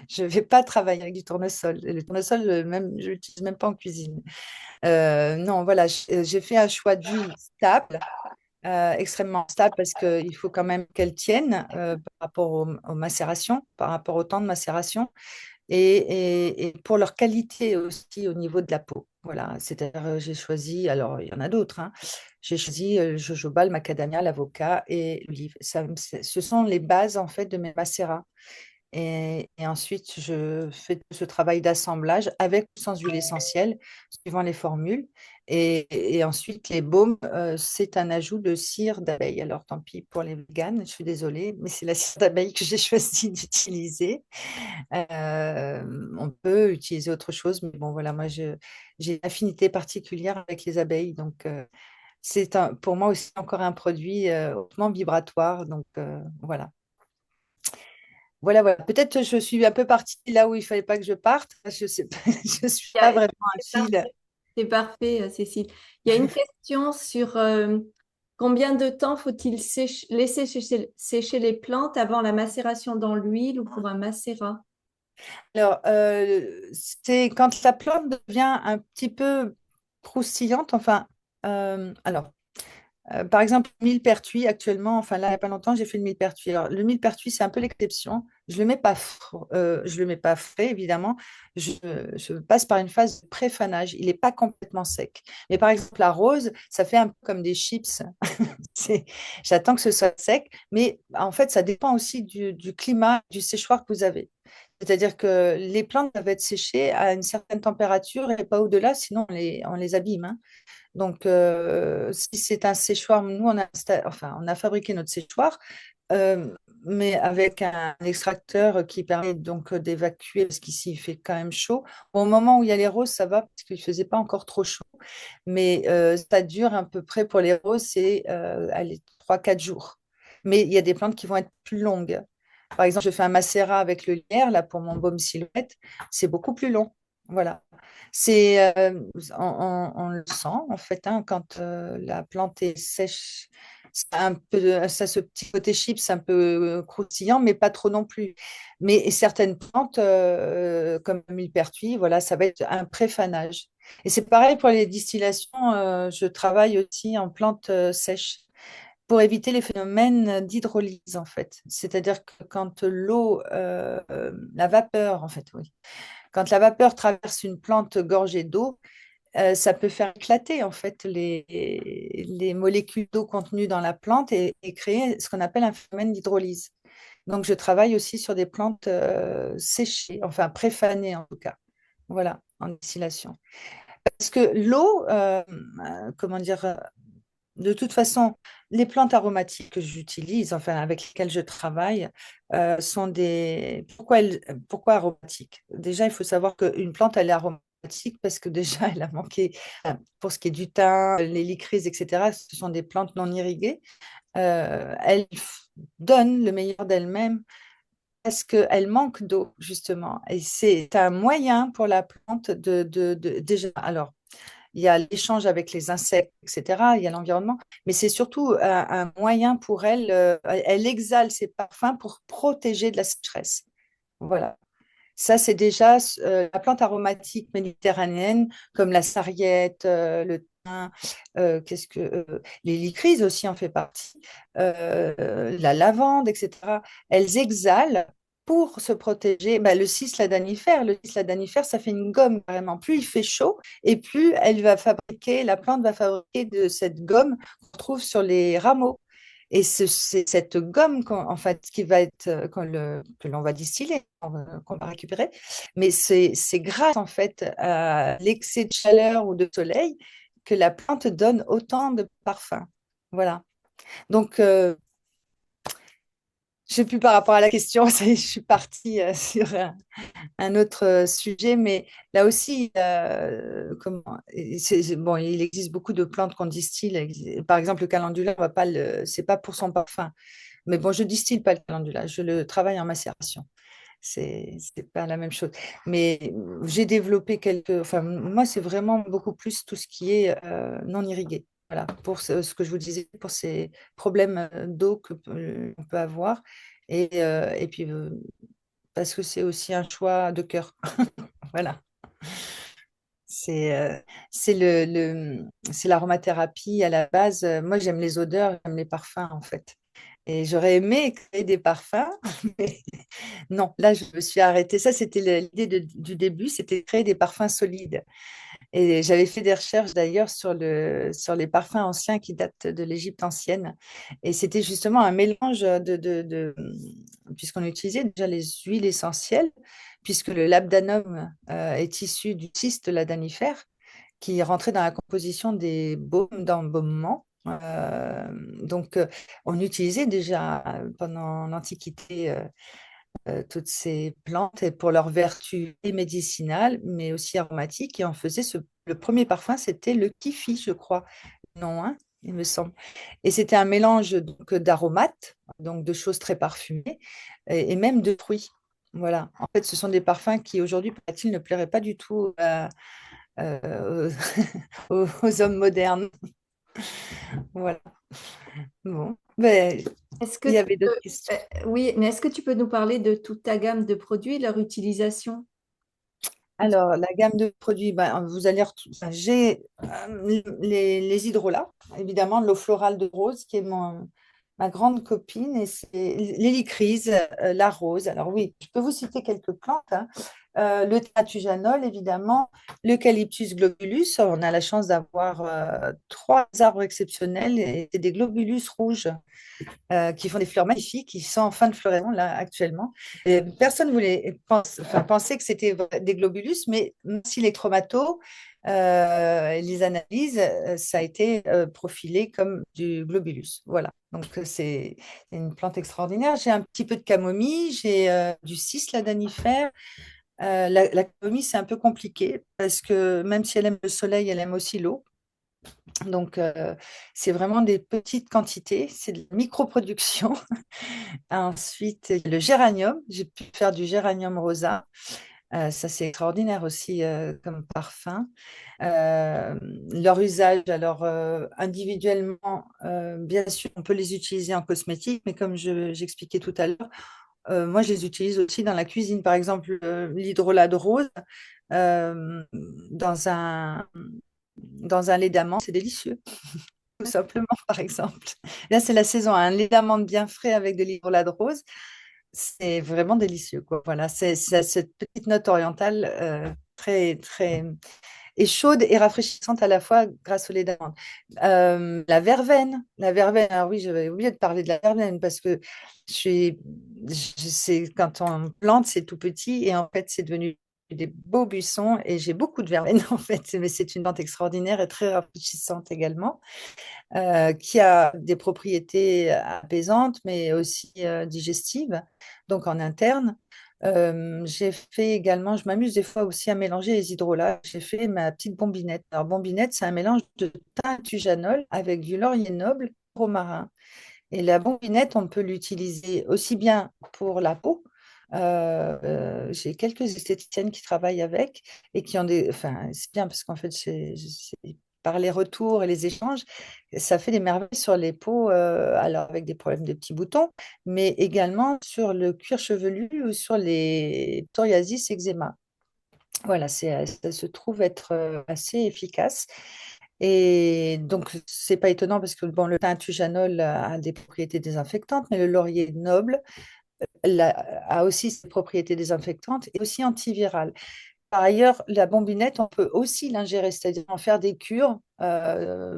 Je ne vais pas travailler avec du tournesol. Et le tournesol, même, je ne l'utilise même pas en cuisine. Non, voilà, j'ai fait un choix d'huile stable, extrêmement stable parce qu'il faut quand même qu'elles tiennent par rapport aux macérations, par rapport au temps de macération et pour leur qualité aussi au niveau de la peau. Voilà, c'est-à-dire j'ai choisi, alors il y en a d'autres, hein. J'ai choisi le jojoba, le macadamia, l'avocat et l'olive. Ce sont les bases en fait de mes macérats. Et ensuite, je fais ce travail d'assemblage avec ou sans huile essentielle, suivant les formules. Et ensuite, les baumes, c'est un ajout de cire d'abeille. Alors, tant pis pour les véganes, je suis désolée, mais c'est la cire d'abeille que j'ai choisi d'utiliser. On peut utiliser autre chose, mais bon, voilà, moi, j'ai une affinité particulière avec les abeilles. Donc, pour moi aussi encore un produit hautement vibratoire. Donc, voilà. Voilà, voilà. Peut-être que je suis un peu partie là où il fallait pas que je parte. Je sais pas, je suis pas vraiment un C'est fil. parfait, c'est parfait, Cécile. Il y a une question sur combien de temps faut-il laisser sécher les plantes avant la macération dans l'huile ou pour un macérat? Alors, c'est quand la plante devient un petit peu croustillante. Enfin, alors, Par exemple, le millepertuis, actuellement, enfin là, il n'y a pas longtemps, j'ai fait le millepertuis. Alors, le millepertuis, c'est un peu l'exception. Je le mets pas, je le mets pas frais, évidemment. Je, je passe par une phase de pré-fanage. Il n'est pas complètement sec. Mais par exemple, la rose, ça fait un peu comme des chips. C'est- J'attends que ce soit sec. Mais en fait, ça dépend aussi du climat, du séchoir que vous avez. C'est-à-dire que les plantes doivent être séchées à une certaine température et pas au-delà, sinon on les abîme, hein. Donc, si c'est un séchoir, nous, enfin, on a fabriqué notre séchoir, mais avec un extracteur qui permet donc d'évacuer, parce qu'ici, il fait quand même chaud. Au moment où il y a les roses, ça va, parce qu'il ne faisait pas encore trop chaud. Mais ça dure à peu près pour les roses, c'est allez, 3-4 jours. Mais il y a des plantes qui vont être plus longues. Par exemple, je fais un macérat avec le lierre, là, pour mon baume silhouette, c'est beaucoup plus long. Voilà. On le sent, en fait, hein, quand la plante est sèche, ça a ce petit côté chips un peu croustillant, mais pas trop non plus. Mais certaines plantes, comme le millepertuis, voilà, ça va être un préfanage. Et c'est pareil pour les distillations. Je travaille aussi en plantes sèches pour éviter les phénomènes d'hydrolyse, en fait. C'est-à-dire que quand la vapeur, en fait, oui, quand la vapeur traverse une plante gorgée d'eau, ça peut faire éclater, en fait, les molécules d'eau contenues dans la plante et créer ce qu'on appelle un phénomène d'hydrolyse. Donc, je travaille aussi sur des plantes séchées, enfin préfanées en tout cas. Voilà, en distillation. Parce que l'eau, comment dire, de toute façon, les plantes aromatiques que j'utilise, enfin avec lesquelles je travaille, sont des. Pourquoi aromatiques? Déjà, il faut savoir qu'une plante, elle est aromatique parce que déjà, elle a manqué, pour ce qui est du thym, l'hélicryse, etc., ce sont des plantes non irriguées. Elles donnent le meilleur d'elles-mêmes parce qu'elles manquent d'eau, justement. Et c'est un moyen pour la plante déjà. Alors, il y a l'échange avec les insectes, etc. Il y a l'environnement, mais c'est surtout un moyen pour elle. Elle exhale ses parfums pour protéger de la sécheresse. Voilà. Ça, c'est déjà la plante aromatique méditerranéenne, comme la sarriette, le thym, l'hélicryse aussi en fait partie, la lavande, etc. Elles exhalent pour se protéger. Bah, le cisladanifer, ça fait une gomme carrément. Plus il fait chaud et plus la plante va fabriquer de cette gomme qu'on trouve sur les rameaux. Et c'est cette gomme en fait, qui va être, que l'on va distiller, qu'on va récupérer. Mais c'est grâce en fait à l'excès de chaleur ou de soleil que la plante donne autant de parfum. Voilà. Donc, je sais plus par rapport à la question, je suis partie sur un autre sujet, mais là aussi, bon, il existe beaucoup de plantes qu'on distille. Par exemple, le calendula, on va pas c'est pas pour son parfum. Mais bon, je distille pas le calendula, je le travaille en macération. C'est pas la même chose. Mais j'ai développé enfin, moi, c'est vraiment beaucoup plus tout ce qui est non irrigué. Voilà, pour ce que je vous disais, pour ces problèmes d'eau qu'on peut avoir. Et puis, parce que c'est aussi un choix de cœur. Voilà. C'est c'est c'est l'aromathérapie à la base. Moi, j'aime les odeurs, j'aime les parfums, en fait. Et j'aurais aimé créer des parfums, mais non, là, je me suis arrêtée. Ça, c'était l'idée du début, c'était de créer des parfums solides. Et j'avais fait des recherches d'ailleurs sur les parfums anciens qui datent de l'Égypte ancienne. Et c'était justement un mélange puisqu'on utilisait déjà les huiles essentielles, puisque le labdanum est issu du cyste ladanifère qui rentrait dans la composition des baumes d'embaumement. Donc, on utilisait déjà pendant l'Antiquité toutes ces plantes et pour leurs vertus et médicinales, mais aussi aromatiques. Et on faisait le premier parfum, c'était le kifi, je crois. Non, hein, il me semble. Et c'était un mélange donc d'aromates, donc de choses très parfumées, et même de fruits. Voilà. En fait, ce sont des parfums qui aujourd'hui, paraît-il, ne plairaient pas du tout aux hommes modernes. Voilà. Bon, ben, Est-ce que il y tu avait d'autres peux, questions. oui, mais est-ce que tu peux nous parler de toute ta gamme de produits, leur utilisation? Alors, la gamme de produits, ben, vous allez enfin, j'ai les hydrolats, évidemment, l'eau florale de rose, qui est ma grande copine, et c'est l'hélicryse, la rose. Alors oui, je peux vous citer quelques plantes, hein. Le Tatujanol, évidemment, l'Eucalyptus globulus. On a la chance d'avoir trois arbres exceptionnels et des globulus rouges qui font des fleurs magnifiques, qui sont en fin de floraison là actuellement. Et personne ne voulait penser que c'était des globulus, mais si les chromatos, les analyses, ça a été profilé comme du globulus. Voilà. Donc c'est une plante extraordinaire. J'ai un petit peu de camomille, j'ai du cisladanifer. La camomille, c'est un peu compliqué parce que même si elle aime le soleil, elle aime aussi l'eau. Donc, c'est vraiment des petites quantités, c'est de la microproduction. Ensuite, le géranium, j'ai pu faire du géranium rosa. Ça, c'est extraordinaire aussi comme parfum. Euh, Leur usage, alors individuellement, bien sûr, on peut les utiliser en cosmétique, mais comme j'expliquais tout à l'heure, moi, je les utilise aussi dans la cuisine. Par exemple, l'hydrolat de rose euh, dans dans un lait d'amande, c'est délicieux tout simplement, par exemple. Là, c'est la saison, un lait d'amande bien frais avec de l'hydrolat de rose. C'est vraiment délicieux, quoi. Voilà, c'est cette petite note orientale très, très et chaude et rafraîchissante à la fois grâce au lait d'amande. La verveine. Alors oui, j'avais oublié de parler de la verveine parce que c'est quand on plante, c'est tout petit et en fait, c'est devenu des beaux buissons et j'ai beaucoup de verveine en fait, mais c'est une plante extraordinaire et très rafraîchissante également qui a des propriétés apaisantes, mais aussi digestives, donc en interne. J'ai fait également, je m'amuse des fois aussi à mélanger les hydrolats. J'ai fait ma petite bombinette. Alors, bombinette, c'est un mélange de thym tujanol avec du laurier noble, romarin. Et la bombinette, on peut l'utiliser aussi bien pour la peau. J'ai quelques esthéticiennes qui travaillent avec et qui ont des. Enfin, c'est bien parce qu'en fait, par les retours et les échanges, ça fait des merveilles sur les peaux, alors avec des problèmes de petits boutons, mais également sur le cuir chevelu ou sur les psoriasis, eczéma. Voilà, ça se trouve être assez efficace. Et donc, c'est pas étonnant parce que bon, le peintujanol a des propriétés désinfectantes, mais le laurier noble a aussi ses propriétés désinfectantes et aussi antivirales. Par ailleurs, la bombinette, on peut aussi l'ingérer, c'est-à-dire en faire des cures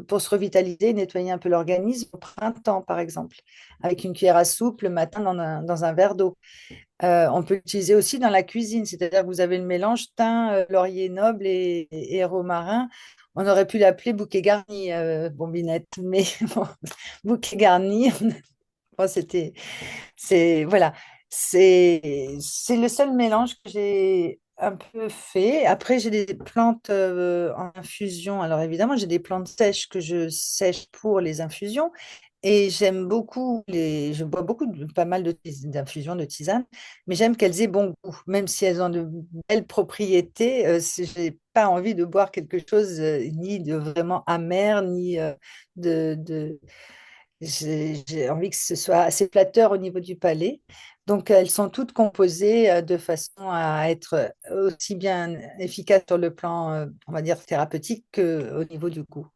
pour se revitaliser, nettoyer un peu l'organisme au printemps, par exemple, avec une cuillère à soupe le matin dans un verre d'eau. On peut l'utiliser aussi dans la cuisine, c'est-à-dire que vous avez le mélange thym, laurier noble et romarin. On aurait pu l'appeler bouquet garni, bombinette, mais bon, bouquet garni, bon, voilà, c'est le seul mélange que j'ai un peu fait. Après, j'ai des plantes en infusion. Alors évidemment, j'ai des plantes sèches que je sèche pour les infusions. Et j'aime beaucoup je bois pas mal d'infusions de tisane, mais j'aime qu'elles aient bon goût, même si elles ont de belles propriétés. J'ai pas envie de boire quelque chose ni de vraiment amer, ni de j'ai envie que ce soit assez flatteur au niveau du palais. Donc, elles sont toutes composées de façon à être aussi bien efficaces sur le plan, on va dire, thérapeutique qu'au niveau du goût.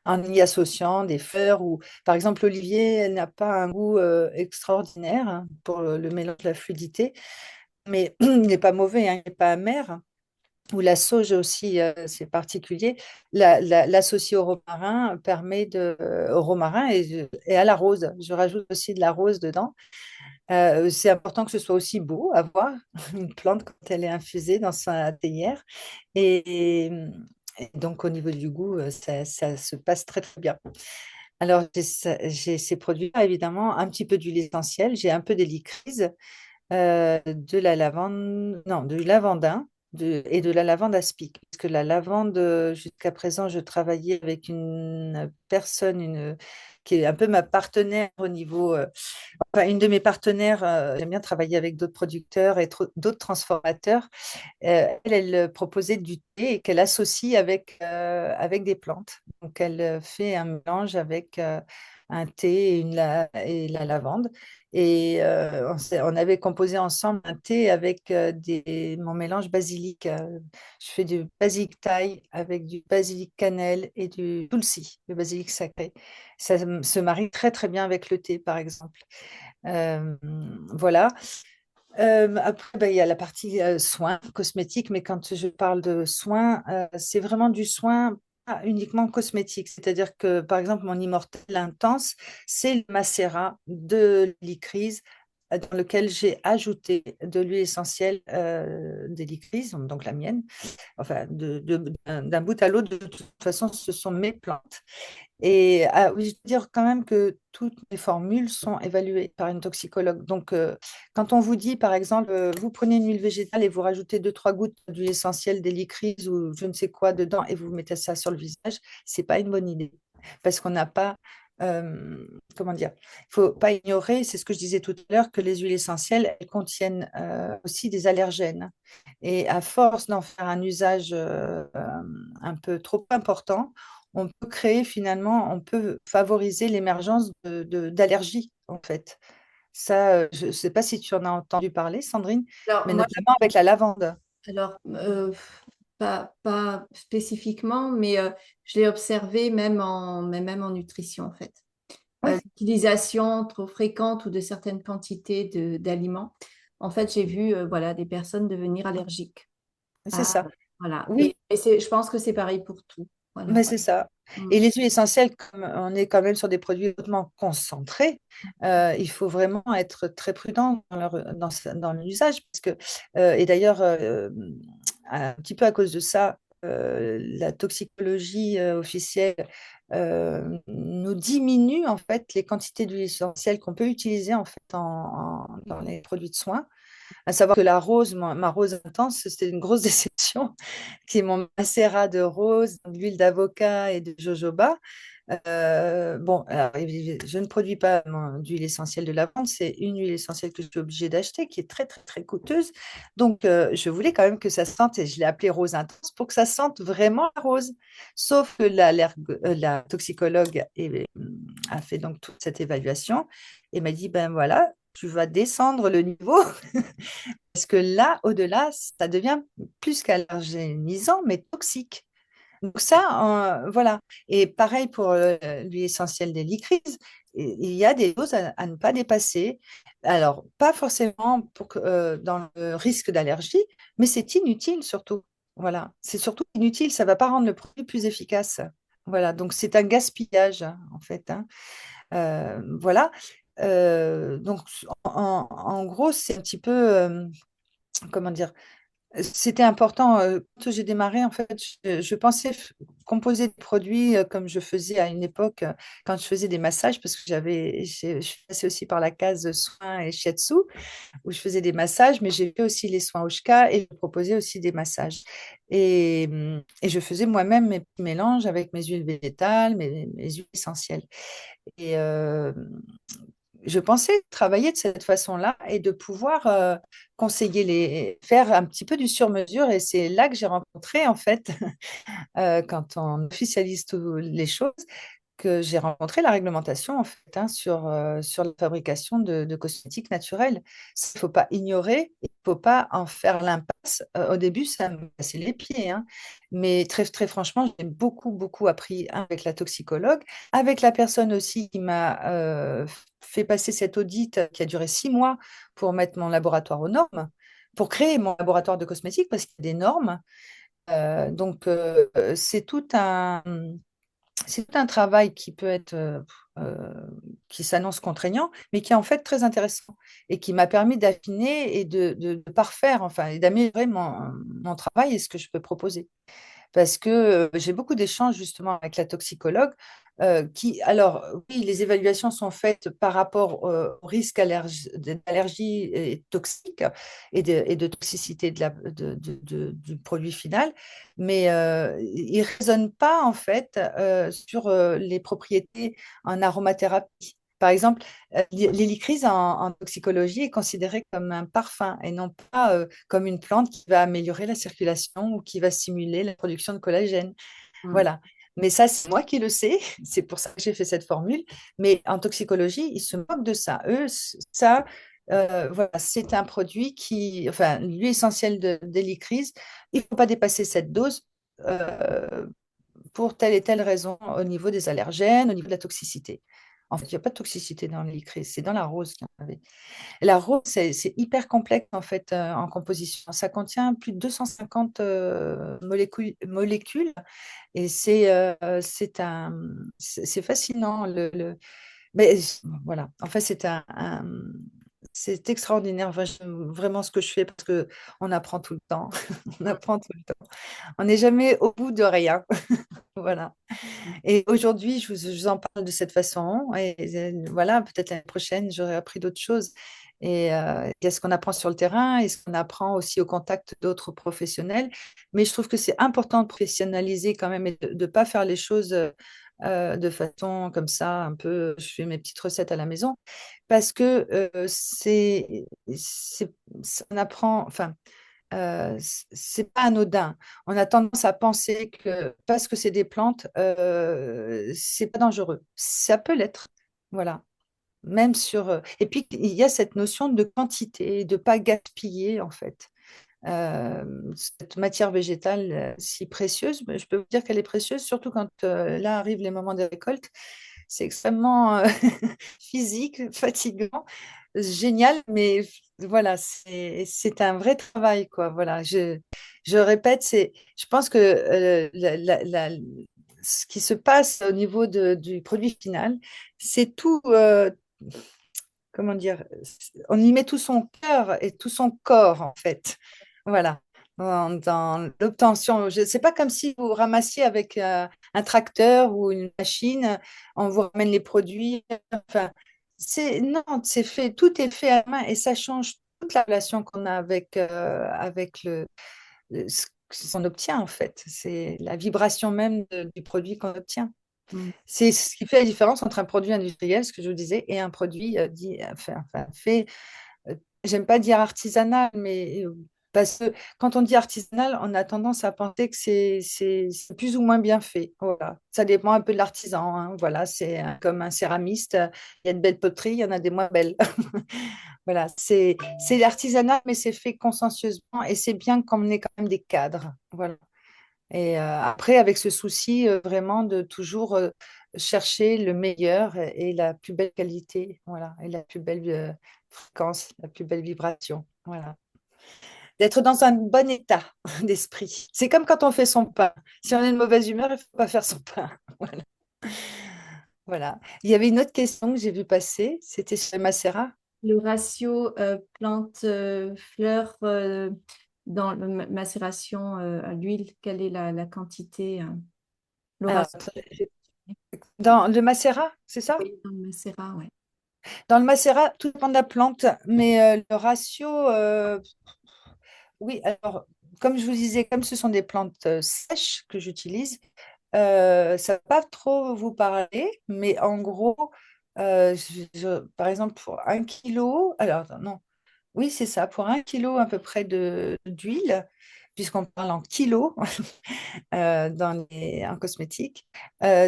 En y associant des fleurs ou, par exemple, l'olivier, elle n'a pas un goût extraordinaire hein, pour le mélange de la fluidité, mais il n'est pas mauvais, hein, il n'est pas amer ou la sauge aussi, c'est particulier. L'associer au romarin permet au romarin et à la rose. Je rajoute aussi de la rose dedans. C'est important que ce soit aussi beau à voir, une plante quand elle est infusée dans sa théière. Et, et donc au niveau du goût, ça se passe très très bien. Alors j'ai ces produits-là, évidemment, un petit peu d'huile essentielle, j'ai un peu d'hélicryse de la lavande, non, du lavandin et de la lavande aspic. Parce que la lavande, jusqu'à présent, je travaillais avec une personne qui est un peu ma partenaire au niveau, enfin, une de mes partenaires, j'aime bien travailler avec d'autres producteurs et d'autres transformateurs. Elle proposait du thé et qu'elle associe avec des plantes. Donc, elle fait un mélange avec un thé et la lavande. Et on avait composé ensemble un thé avec mon mélange basilic. Je fais du basilic thaï avec du basilic cannelle et du tulsi, le basilic sacré. Ça se marie très très bien avec le thé, par exemple. Euh, voilà. Après, ben, il y a la partie soins cosmétiques, mais quand je parle de soins, c'est vraiment du soin pas uniquement cosmétique. C'est-à-dire que, par exemple, mon Immortel Intense, c'est le macérat de l'hélicryse dans lequel j'ai ajouté de l'huile essentielle d'hélicryse, donc la mienne. Enfin, d'un bout à l'autre, de toute façon, ce sont mes plantes. Et oui, je veux dire quand même que toutes les formules sont évaluées par une toxicologue. Donc, quand on vous dit, par exemple, vous prenez une huile végétale et vous rajoutez deux, trois gouttes d'huile essentielle d'hélicryse ou je ne sais quoi dedans et vous mettez ça sur le visage, c'est pas une bonne idée. Parce qu'on n'a pas, comment dire, il faut pas ignorer, c'est ce que je disais tout à l'heure, que les huiles essentielles, elles contiennent aussi des allergènes. Et à force d'en faire un usage un peu trop important, on peut créer finalement, on peut favoriser l'émergence d'allergies, en fait. Ça, je ne sais pas si tu en as entendu parler, Sandrine, Alors, mais moi, notamment avec la lavande. alors pas spécifiquement, mais je l'ai observé mais même en nutrition, en fait. Oui, L'utilisation trop fréquente ou de certaines quantités d'aliments. En fait, j'ai vu voilà, des personnes devenir allergiques. c'est Ah, ça. voilà. Oui, Je pense que c'est pareil pour tout. Voilà. mais c'est ça. Mm. Et les huiles essentielles, comme on est quand même sur des produits hautement concentrés, il faut vraiment être très prudent dans l'usage. Parce que, et d'ailleurs, un petit peu à cause de ça, la toxicologie officielle nous diminue en fait les quantités d'huiles essentielles qu'on peut utiliser en fait dans les produits de soins. À savoir que la rose, ma rose intense, c'était une grosse déception, qui est mon macérat de rose, d'huile d'avocat et de jojoba. Bon, alors, je ne produis pas d'huile essentielle de lavande, c'est une huile essentielle que je suis obligée d'acheter, qui est très, très, très coûteuse. Donc, je voulais quand même que ça sente, et je l'ai appelée rose intense, pour que ça sente vraiment la rose. Sauf que la toxicologue a fait donc toute cette évaluation et m'a dit, ben voilà, tu vas descendre le niveau parce que là, au-delà, ça devient plus qu'allergénisant, mais toxique. Donc ça, voilà. Et pareil pour l'huile essentielle des licryses, il y a des doses à ne pas dépasser. Alors, pas forcément dans le risque d'allergie, mais c'est inutile surtout. Voilà, c'est surtout inutile, ça ne va pas rendre le produit plus efficace. Voilà, donc c'est un gaspillage, hein, en fait, hein. Voilà. Donc, en gros, c'est un petit peu, comment dire, c'était important. Quand j'ai démarré, en fait, je pensais composer des produits comme je faisais à une époque quand je faisais des massages, parce que je suis passée aussi par la case soins et shiatsu, où je faisais des massages, mais j'ai fait aussi les soins Oshka et je proposais aussi des massages. Et je faisais moi-même mes petits mélanges avec mes huiles végétales, mes huiles essentielles. Et je pensais travailler de cette façon-là et de pouvoir faire un petit peu du sur-mesure. Et c'est là que j'ai rencontré, en fait, quand on officialise toutes les choses, que j'ai rencontré la réglementation en fait, hein, sur la fabrication de cosmétiques naturels. Il ne faut pas ignorer, il ne faut pas en faire l'impasse. Au début, ça me cassait les pieds, hein. Mais très, très franchement, j'ai beaucoup, beaucoup appris avec la toxicologue, avec la personne aussi qui m'a fait passer cet audit qui a duré 6 mois pour mettre mon laboratoire aux normes, pour créer mon laboratoire de cosmétiques, parce qu'il y a des normes. Donc, c'est tout un travail qui peut être, euh, qui s'annonce contraignant, mais qui est en fait très intéressant et qui m'a permis d'affiner et de parfaire, enfin, et d'améliorer mon travail et ce que je peux proposer parce que j'ai beaucoup d'échanges justement avec la toxicologue alors oui, les évaluations sont faites par rapport au risque d'allergie et toxique et de toxicité du produit final, mais ils ne raisonnent pas en fait sur les propriétés en aromathérapie. Par exemple, l'hélicryse en toxicologie est considérée comme un parfum et non pas comme une plante qui va améliorer la circulation ou qui va stimuler la production de collagène. Mm. Voilà. Mais ça, c'est moi qui le sais. C'est pour ça que j'ai fait cette formule. Mais en toxicologie, ils se moquent de ça. Eux, ça, voilà, c'est un produit qui, enfin, l'huile essentielle d'hélicryse, il ne faut pas dépasser cette dose euh, pour telle et telle raison au niveau des allergènes, au niveau de la toxicité. En fait, il n'y a pas de toxicité dans l'hélicryse, c'est dans la rose qu'il y en avait. La rose, c'est hyper complexe en fait en composition. Ça contient plus de 250 molécules et c'est fascinant. Mais voilà, en fait, c'est extraordinaire. Enfin, j'aime vraiment ce que je fais parce que on apprend tout le temps. On apprend tout le temps. On n'est jamais au bout de rien. Voilà. Et aujourd'hui, je vous en parle de cette façon. Et voilà, peut-être l'année prochaine, j'aurai appris d'autres choses. Et qu'est-ce qu'on apprend sur le terrain et ce qu'on apprend aussi au contact d'autres professionnels. Mais je trouve que c'est important de professionnaliser quand même et de ne pas faire les choses de façon comme ça, un peu, je fais mes petites recettes à la maison. Parce que on apprend, enfin, c'est pas anodin. On a tendance à penser que parce que c'est des plantes, c'est pas dangereux. Ça peut l'être. Voilà. Même sur. Et puis, il y a cette notion de quantité, de pas gaspiller, en fait. Cette matière végétale si précieuse, mais je peux vous dire qu'elle est précieuse, surtout quand là arrivent les moments des récoltes. C'est extrêmement physique, fatigant, génial, mais voilà, c'est un vrai travail, quoi. Voilà, je répète, je pense que ce qui se passe au niveau du produit final, c'est tout, comment dire, on y met tout son cœur et tout son corps, en fait. Voilà. Dans l'obtention, c'est pas comme si vous ramassiez avec un tracteur ou une machine, on vous ramène les produits. Enfin, non, c'est fait, tout est fait à la main et ça change toute la relation qu'on a avec ce qu'on obtient en fait. C'est la vibration même du produit qu'on obtient. Mm. C'est ce qui fait la différence entre un produit industriel, ce que je vous disais, et un produit fait, j'aime pas dire artisanal, mais parce que quand on dit artisanal, on a tendance à penser que c'est plus ou moins bien fait. Voilà. Ça dépend un peu de l'artisan, hein. Voilà, c'est comme un céramiste. Il y a de belles poteries, il y en a des moins belles. Voilà, c'est l'artisanat, mais c'est fait consciencieusement et c'est bien qu'on ait quand même des cadres. Voilà. Et après, avec ce souci vraiment de toujours chercher le meilleur et la plus belle qualité, voilà, et la plus belle fréquence, la plus belle vibration, voilà. D'être dans un bon état d'esprit. C'est comme quand on fait son pain. Si on est de mauvaise humeur, il ne faut pas faire son pain. Voilà. Voilà. Il y avait une autre question que j'ai vue passer, c'était sur le macérat. Le ratio plante-fleur dans la macération à l'huile, quelle est la quantité, le Alors, ratio? dans le macérat, c'est ça? Oui, dans le macérat, ouais. Dans le macérat, tout dépend de la plante, mais le ratio, oui, alors, comme je vous disais, comme ce sont des plantes sèches que j'utilise, ça ne va pas trop vous parler, mais en gros, par exemple, pour 1 kilo, alors attends, non, oui, c'est ça, pour 1 kilo à peu près d'huile, puisqu'on parle en kilos en cosmétique,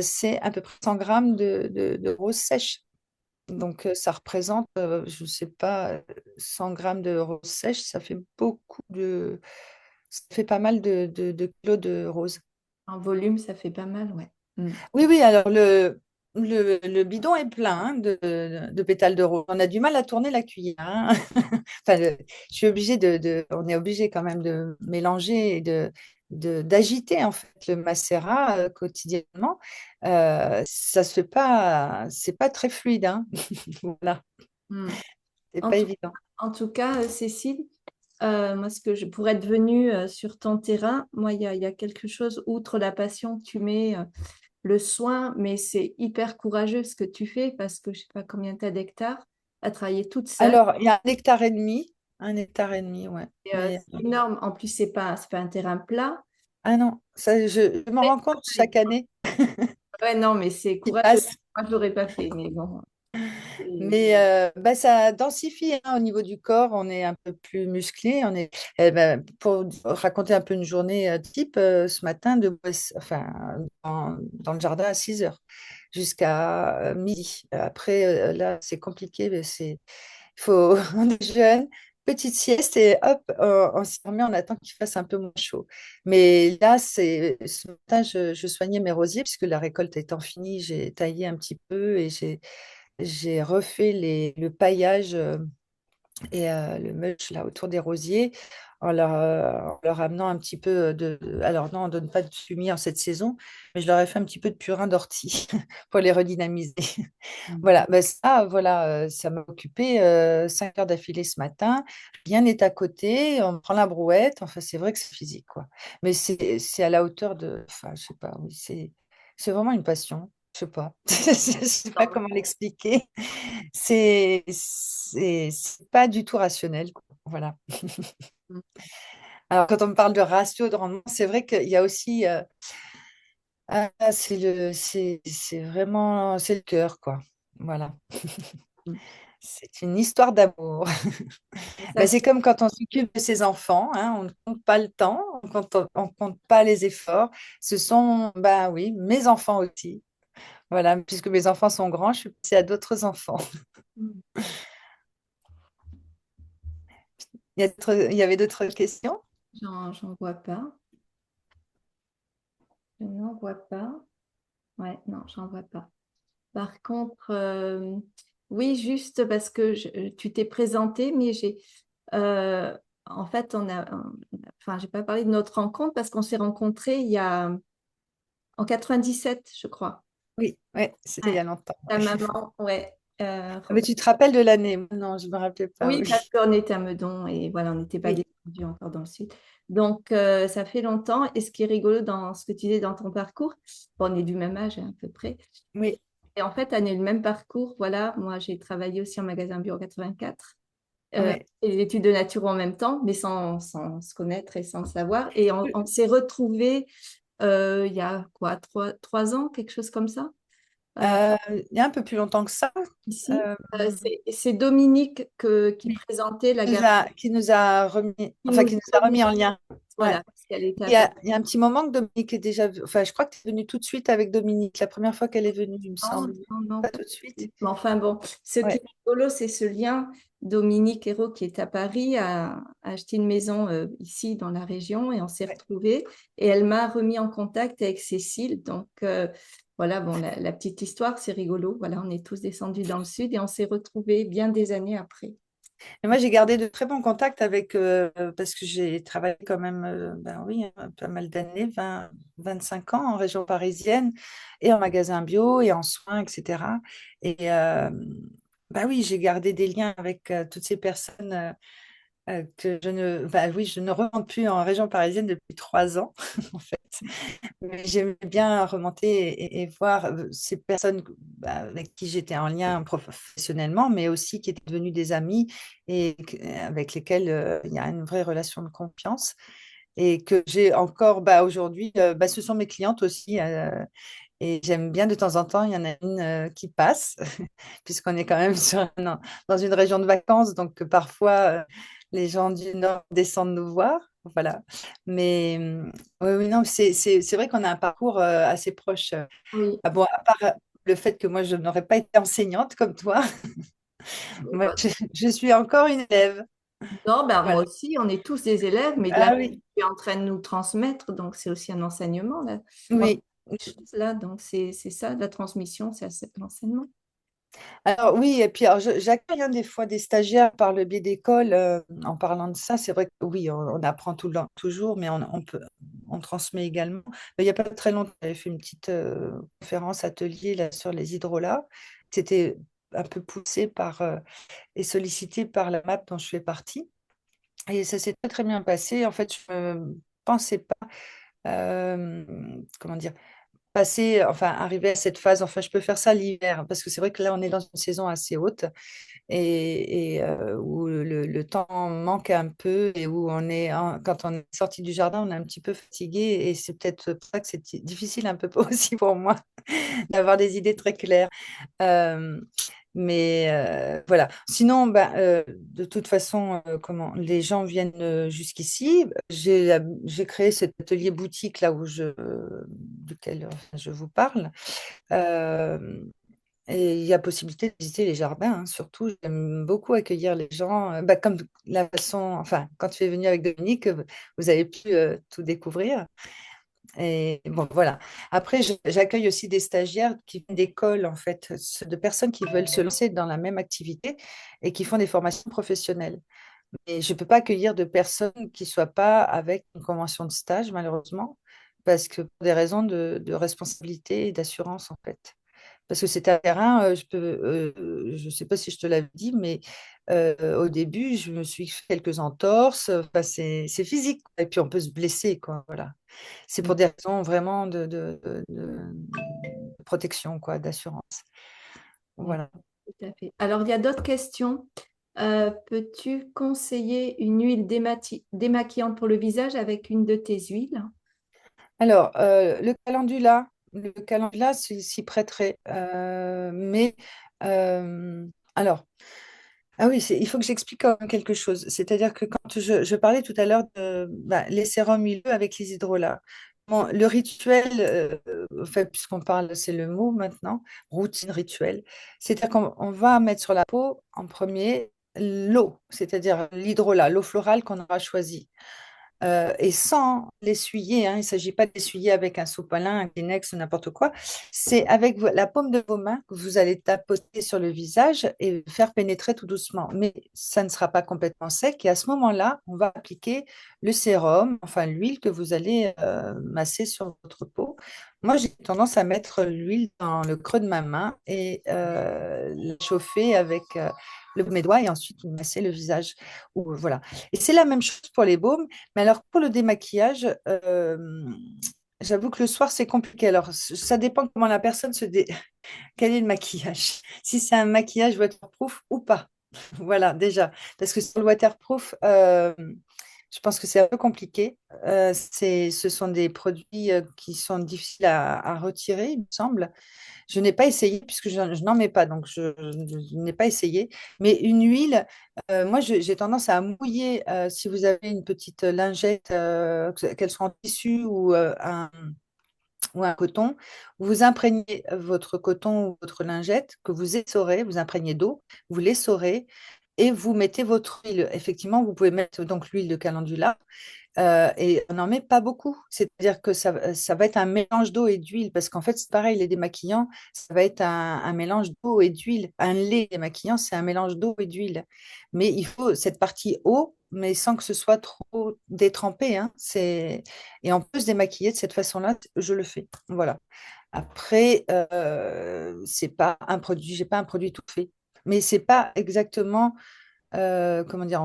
c'est à peu près 100 grammes de rose sèche. Donc, ça représente, je ne sais pas, 100 grammes de rose sèche, ça fait pas mal de kilos de rose. En volume, ça fait pas mal, ouais. Mm. Oui, oui, alors le bidon est plein hein, de pétales de rose. On a du mal à tourner la cuillère, hein. Enfin, je suis obligée on est obligé quand même de mélanger et d'agiter en fait le macérat quotidiennement. Ça se fait pas, c'est pas très fluide, hein. Voilà, Mm. c'est En pas tout, évident. en tout cas, Cécile, moi, pour être venue sur ton terrain, moi, il y a quelque chose, outre la passion que tu mets, le soin, mais c'est hyper courageux ce que tu fais parce que je sais pas combien tu as d'hectares à travailler toute seule. Alors, il y a 1 hectare et demi, 1 hectare et demi, ouais. Et, Mais c'est énorme. En plus, c'est pas un terrain plat. ah non, ça, je m'en rends compte chaque année Ouais, non, mais c'est qui courageux. passe. Moi, je l'aurais pas fait, mais bon. Et- Mais bah, ça densifie hein, au niveau du corps, on est un peu plus musclé. Pour raconter un peu une journée type, ce matin, enfin, dans le jardin à 6 heures jusqu'à midi. Après, là, c'est compliqué, mais on est jeune, petite sieste et hop, on s'y remet, on attend qu'il fasse un peu moins chaud. Mais là, ce matin, je soignais mes rosiers puisque la récolte étant finie, j'ai taillé un petit peu et j'ai refait le paillage et le mulch là autour des rosiers en leur amenant un petit peu Alors non, on ne donne pas de fumier en cette saison, mais je leur ai fait un petit peu de purin d'ortie pour les redynamiser. Voilà, ben ça, voilà, ça m'a occupé 5 heures d'affilée ce matin. Rien n'est à côté, on prend la brouette. Enfin, c'est vrai que c'est physique, quoi. Mais c'est à la hauteur de. Enfin, je sais pas, oui, c'est vraiment une passion. Je sais pas. Je sais pas comment l'expliquer. C'est pas du tout rationnel, quoi. Voilà. Alors, quand on me parle de ratio de rendement, c'est vrai qu'il y a aussi. C'est vraiment. C'est le cœur, quoi. Voilà. C'est une histoire d'amour. Ça, Ben, c'est comme quand on s'occupe de ses enfants, hein, on ne compte pas le temps, on compte pas les efforts. Ce sont, ben oui, mes enfants aussi. Voilà, puisque mes enfants sont grands, je suis passée à d'autres enfants. Il y avait d'autres questions? j'en vois pas. Je n'en vois pas. Ouais, non, j'en vois pas. Par contre, oui, juste parce que tu t'es présenté, mais euh, en fait, enfin, j'ai pas parlé de notre rencontre parce qu'on s'est rencontrés en 97, je crois. Oui, ouais, c'était il y Ouais. a longtemps. Ta maman, ouais. Ah, mais tu te rappelles de l'année? Non, je ne me rappelais pas, Oui, oui. parce qu'on était à Meudon et voilà, on n'était pas Oui, descendu encore dans le sud. Donc, ça fait longtemps. Et ce qui est rigolo dans ce que tu dis dans ton parcours, bon, on est du même âge hein, à peu près. oui, Et en fait, on a eu le même parcours. Voilà, moi, j'ai travaillé aussi en magasin bio en 84. oui. Et les études de nature en même temps, mais sans se connaître et sans le savoir. Et on s'est retrouvés il y a quoi, 3 ans, quelque chose comme ça, euh, Il y a un peu plus longtemps que ça. ici. euh, C'est Dominique qui oui, présentait la galerie qui nous a remis, qui enfin, nous qui nous a a remis remis en en lien. contact. Ouais. Voilà, parce qu'elle était à Paris. Il y a un petit moment que Dominique est déjà enfin, je crois que tu es venue tout de suite avec Dominique, la première fois qu'elle est venue, il me Non, semble. non, non, Pas pas tout de tout de suite. suite. Mais enfin bon, ce qui est Ouais, rigolo, c'est ce lien. Dominique Hérault, qui est à Paris, a acheté une maison ici dans la région et on s'est ouais. retrouvés. Et elle m'a remis en contact avec Cécile. Donc voilà, bon, la petite histoire, c'est rigolo. Voilà, on est tous descendus dans le sud et on s'est retrouvés bien des années après. Et moi, j'ai gardé de très bons contacts avec, parce que j'ai travaillé quand même, ben oui, pas mal d'années, 25 ans en région parisienne, et en magasin bio, et en soins, etc. Et ben oui, j'ai gardé des liens avec toutes ces personnes que ben oui, je ne remonte plus en région parisienne depuis 3 ans, en fait. Mais j'aimais bien remonter et voir ces personnes bah, avec qui j'étais en lien professionnellement, mais aussi qui étaient devenues des amis et avec lesquelles il y a une vraie relation de confiance. Et que j'ai encore bah, aujourd'hui, bah, ce sont mes clientes aussi. Et j'aime bien de temps en temps, il y en a une qui passe, puisqu'on est quand même dans une région de vacances, donc parfois les gens du Nord descendent nous voir. Voilà. Mais oui, oui, non, c'est vrai qu'on a un parcours assez proche. Oui, Ah bon, à part le fait que moi, je n'aurais pas été enseignante comme toi, moi, bah, je suis encore une élève. non, bah, moi Voilà. aussi, on est tous des élèves, mais là, Ah oui, tu es en train de nous transmettre, donc c'est aussi un enseignement, là. On oui. fait des choses là, donc c'est ça, la transmission, c'est l'enseignement. Alors oui, et puis alors, j'accueille hein, des fois des stagiaires par le biais d'école en parlant de ça. C'est vrai que oui, on apprend toujours, mais on transmet également. Il n'y a pas très longtemps, j'avais fait une petite conférence atelier là, sur les hydrolats. C'était un peu poussé et sollicité par la MAP dont je fais partie. Et ça s'est très, très bien passé. En fait, je ne pensais pas, comment dire, enfin, arriver à cette phase. Enfin, je peux faire ça l'hiver, parce que c'est vrai que là, on est dans une saison assez haute où le temps manque un peu et où quand on est sorti du jardin, on est un petit peu fatigué. Et c'est peut-être pour ça que c'est difficile un peu aussi pour moi d'avoir des idées très claires. Euh, Mais voilà. Sinon, ben, de toute façon, comment les gens viennent jusqu'ici. J'ai créé cet atelier boutique là duquel je vous parle. Euh, et il y a possibilité de visiter les jardins, hein. Surtout, j'aime beaucoup accueillir les gens, bah, comme la façon, enfin, quand tu es venu avec Dominique, vous avez pu tout découvrir. Et bon, voilà. Après, j'accueille aussi des stagiaires qui viennent d'écoles, en fait, de personnes qui veulent se lancer dans la même activité et qui font des formations professionnelles. Et je ne peux pas accueillir de personnes qui ne soient pas avec une convention de stage, malheureusement, parce que pour des raisons de responsabilité et d'assurance, en fait. Parce que c'est un terrain, je ne sais pas si je te l'avais dit, mais au début, je me suis fait quelques entorses. Enfin, c'est physique, quoi. Et puis on peut se blesser, quoi. Voilà. C'est pour des raisons vraiment de protection, quoi, d'assurance. Oui, Voilà. tout à fait. Alors, il y a d'autres questions. Peux-tu conseiller une huile démaquillante pour le visage avec une de tes huiles? Alors, le calendula s'y prêterait. Mais euh, alors, ah oui, il faut que j'explique quand même quelque chose. C'est-à-dire que quand je parlais tout à l'heure de les sérums huileux avec les hydrolats. Bon, le rituel, en fait, puisqu'on parle, c'est le mot maintenant, routine rituelle, c'est-à-dire qu'on va mettre sur la peau en premier l'eau, c'est-à-dire l'hydrolat, l'eau florale qu'on aura choisie. Et sans l'essuyer, hein, il ne s'agit pas d'essuyer avec un sopalin, un Kleenex ou n'importe quoi. C'est avec la paume de vos mains que vous allez tapoter sur le visage et faire pénétrer tout doucement. Mais ça ne sera pas complètement sec. Et à ce moment-là, on va appliquer le sérum, enfin l'huile que vous allez masser sur votre peau. Moi, j'ai tendance à mettre l'huile dans le creux de ma main et la chauffer avec mes doigts et ensuite masser le visage. Voilà. Et c'est la même chose pour les baumes. Mais alors, pour le démaquillage, j'avoue que le soir, c'est compliqué. Alors, ça dépend comment la personne Quel est le maquillage? Si c'est un maquillage waterproof ou pas. Voilà, déjà. Parce que sur le waterproof, je pense que c'est un peu compliqué. Ce sont des produits qui sont difficiles à retirer, il me semble. Je n'ai pas essayé puisque je n'en mets pas, donc je n'ai pas essayé. Mais une huile, moi j'ai tendance à mouiller si vous avez une petite lingette, qu'elle soit en tissu ou un coton, vous imprégnez votre coton ou votre lingette que vous essorez, vous imprégnez d'eau, vous l'essorez et vous mettez votre huile. Effectivement, vous pouvez mettre donc l'huile de calendula et on n'en met pas beaucoup. C'est-à-dire que ça va être un mélange d'eau et d'huile, parce qu'en fait, c'est pareil, les démaquillants, ça va être un mélange d'eau et d'huile. Un lait démaquillant, c'est un mélange d'eau et d'huile. Mais il faut cette partie eau, mais sans que ce soit trop détrempé, hein. Et on peut se démaquiller de cette façon-là, je le fais. Voilà. Après, c'est pas un produit, j'ai pas un produit tout fait. Mais c'est pas exactement, comment dire,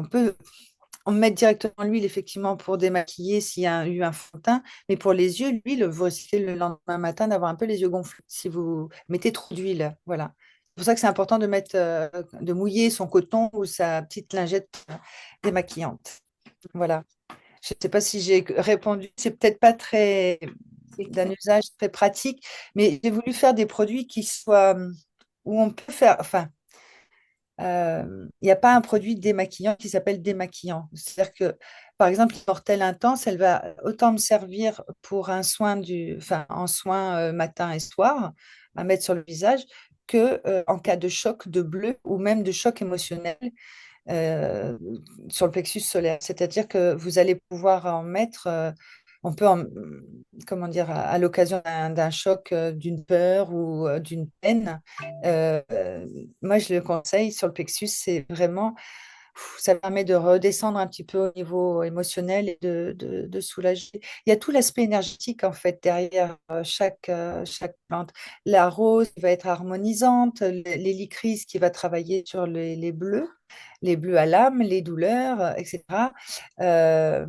on met directement l'huile, effectivement, pour démaquiller s'il y a eu un fond de teint. Mais pour les yeux, l'huile, vous risquez le lendemain matin d'avoir un peu les yeux gonflés si vous mettez trop d'huile. Voilà. C'est pour ça que c'est important de mouiller son coton ou sa petite lingette démaquillante. Voilà. Je ne sais pas si j'ai répondu. C'est peut-être pas très C'est d'un clair. usage très pratique, mais j'ai voulu faire des produits qui soient où on peut faire. Enfin, il n'y a pas un produit démaquillant qui s'appelle démaquillant. C'est-à-dire que, par exemple, l'immortelle intense, elle va autant me servir pour un soin enfin, en soin matin et soir à mettre sur le visage que en cas de choc de bleu ou même de choc émotionnel euh, sur le plexus solaire. C'est-à-dire que vous allez pouvoir en mettre, on peut comment dire, à l'occasion d'un choc, d'une peur ou d'une peine. Moi, je le conseille sur le plexus, c'est vraiment, ça permet de redescendre un petit peu au niveau émotionnel et de soulager. Il y a tout l'aspect énergétique en fait derrière chaque plante. La rose qui va être harmonisante, l'hélicryse qui va travailler sur les bleus à l'âme, les douleurs, etc. Euh,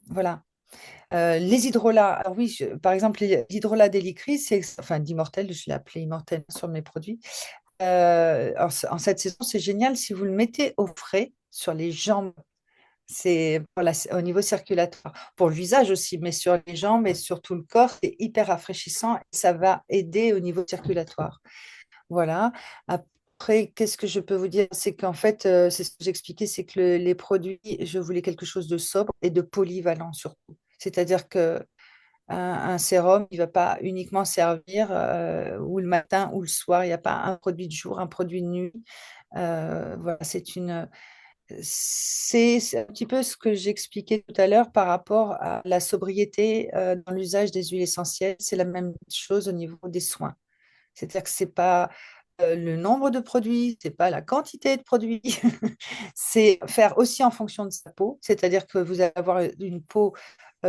voilà. Les hydrolats, alors oui, par exemple, l'hydrolat d'hélicryse, enfin d'immortel, je l'ai appelé immortel sur mes produits. En cette saison, c'est génial si vous le mettez au frais sur les jambes. C'est voilà, au niveau circulatoire. Pour le visage aussi, mais sur les jambes et sur tout le corps, c'est hyper rafraîchissant et ça va aider au niveau circulatoire. Voilà. Après, qu'est-ce que je peux vous dire? C'est qu'en fait, c'est ce que j'expliquais, c'est que les produits, je voulais quelque chose de sobre et de polyvalent surtout. C'est-à-dire que un sérum, il ne va pas uniquement servir ou le matin ou le soir. Il n'y a pas un produit de jour, un produit de nuit. Voilà, c'est un petit peu ce que j'expliquais tout à l'heure par rapport à la sobriété dans l'usage des huiles essentielles. C'est la même chose au niveau des soins. C'est-à-dire que c'est pas le nombre de produits, c'est pas la quantité de produits, c'est faire aussi en fonction de sa peau. C'est-à-dire que vous allez avoir une peau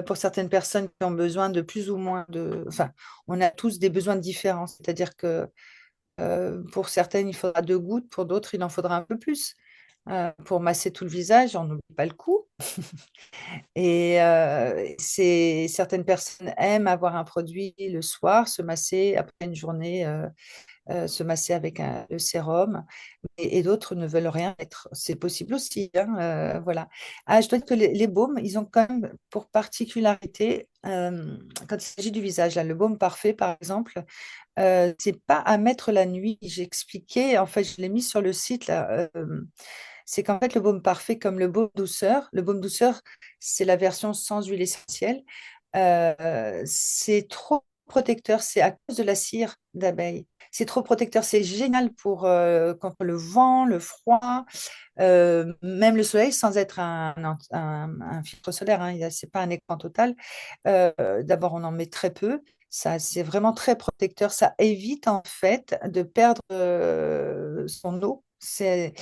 pour certaines personnes qui ont besoin de plus ou moins de. Enfin, on a tous des besoins différents. C'est-à-dire que pour certaines, il faudra 2 gouttes, pour d'autres, il en faudra un peu plus. Pour masser tout le visage, on n'oublie pas le cou. Et certaines personnes aiment avoir un produit le soir, se masser après une journée, se masser avec le sérum, et d'autres ne veulent rien mettre. C'est possible aussi, hein, voilà. Ah, je dois dire que les baumes, ils ont quand même pour particularité, quand il s'agit du visage, là, le baume parfait, par exemple, c'est pas à mettre la nuit. J'ai expliqué, en fait, je l'ai mis sur le site là. C'est qu'en fait, le baume parfait, comme le baume douceur, c'est la version sans huile essentielle. C'est trop protecteur. C'est à cause de la cire d'abeille. C'est trop protecteur. C'est génial pour contre le vent, le froid, même le soleil, sans être un filtre solaire. Hein, c'est pas un écran total. D'abord, on en met très peu. Ça, c'est vraiment très protecteur. Ça évite en fait de perdre son eau. C'est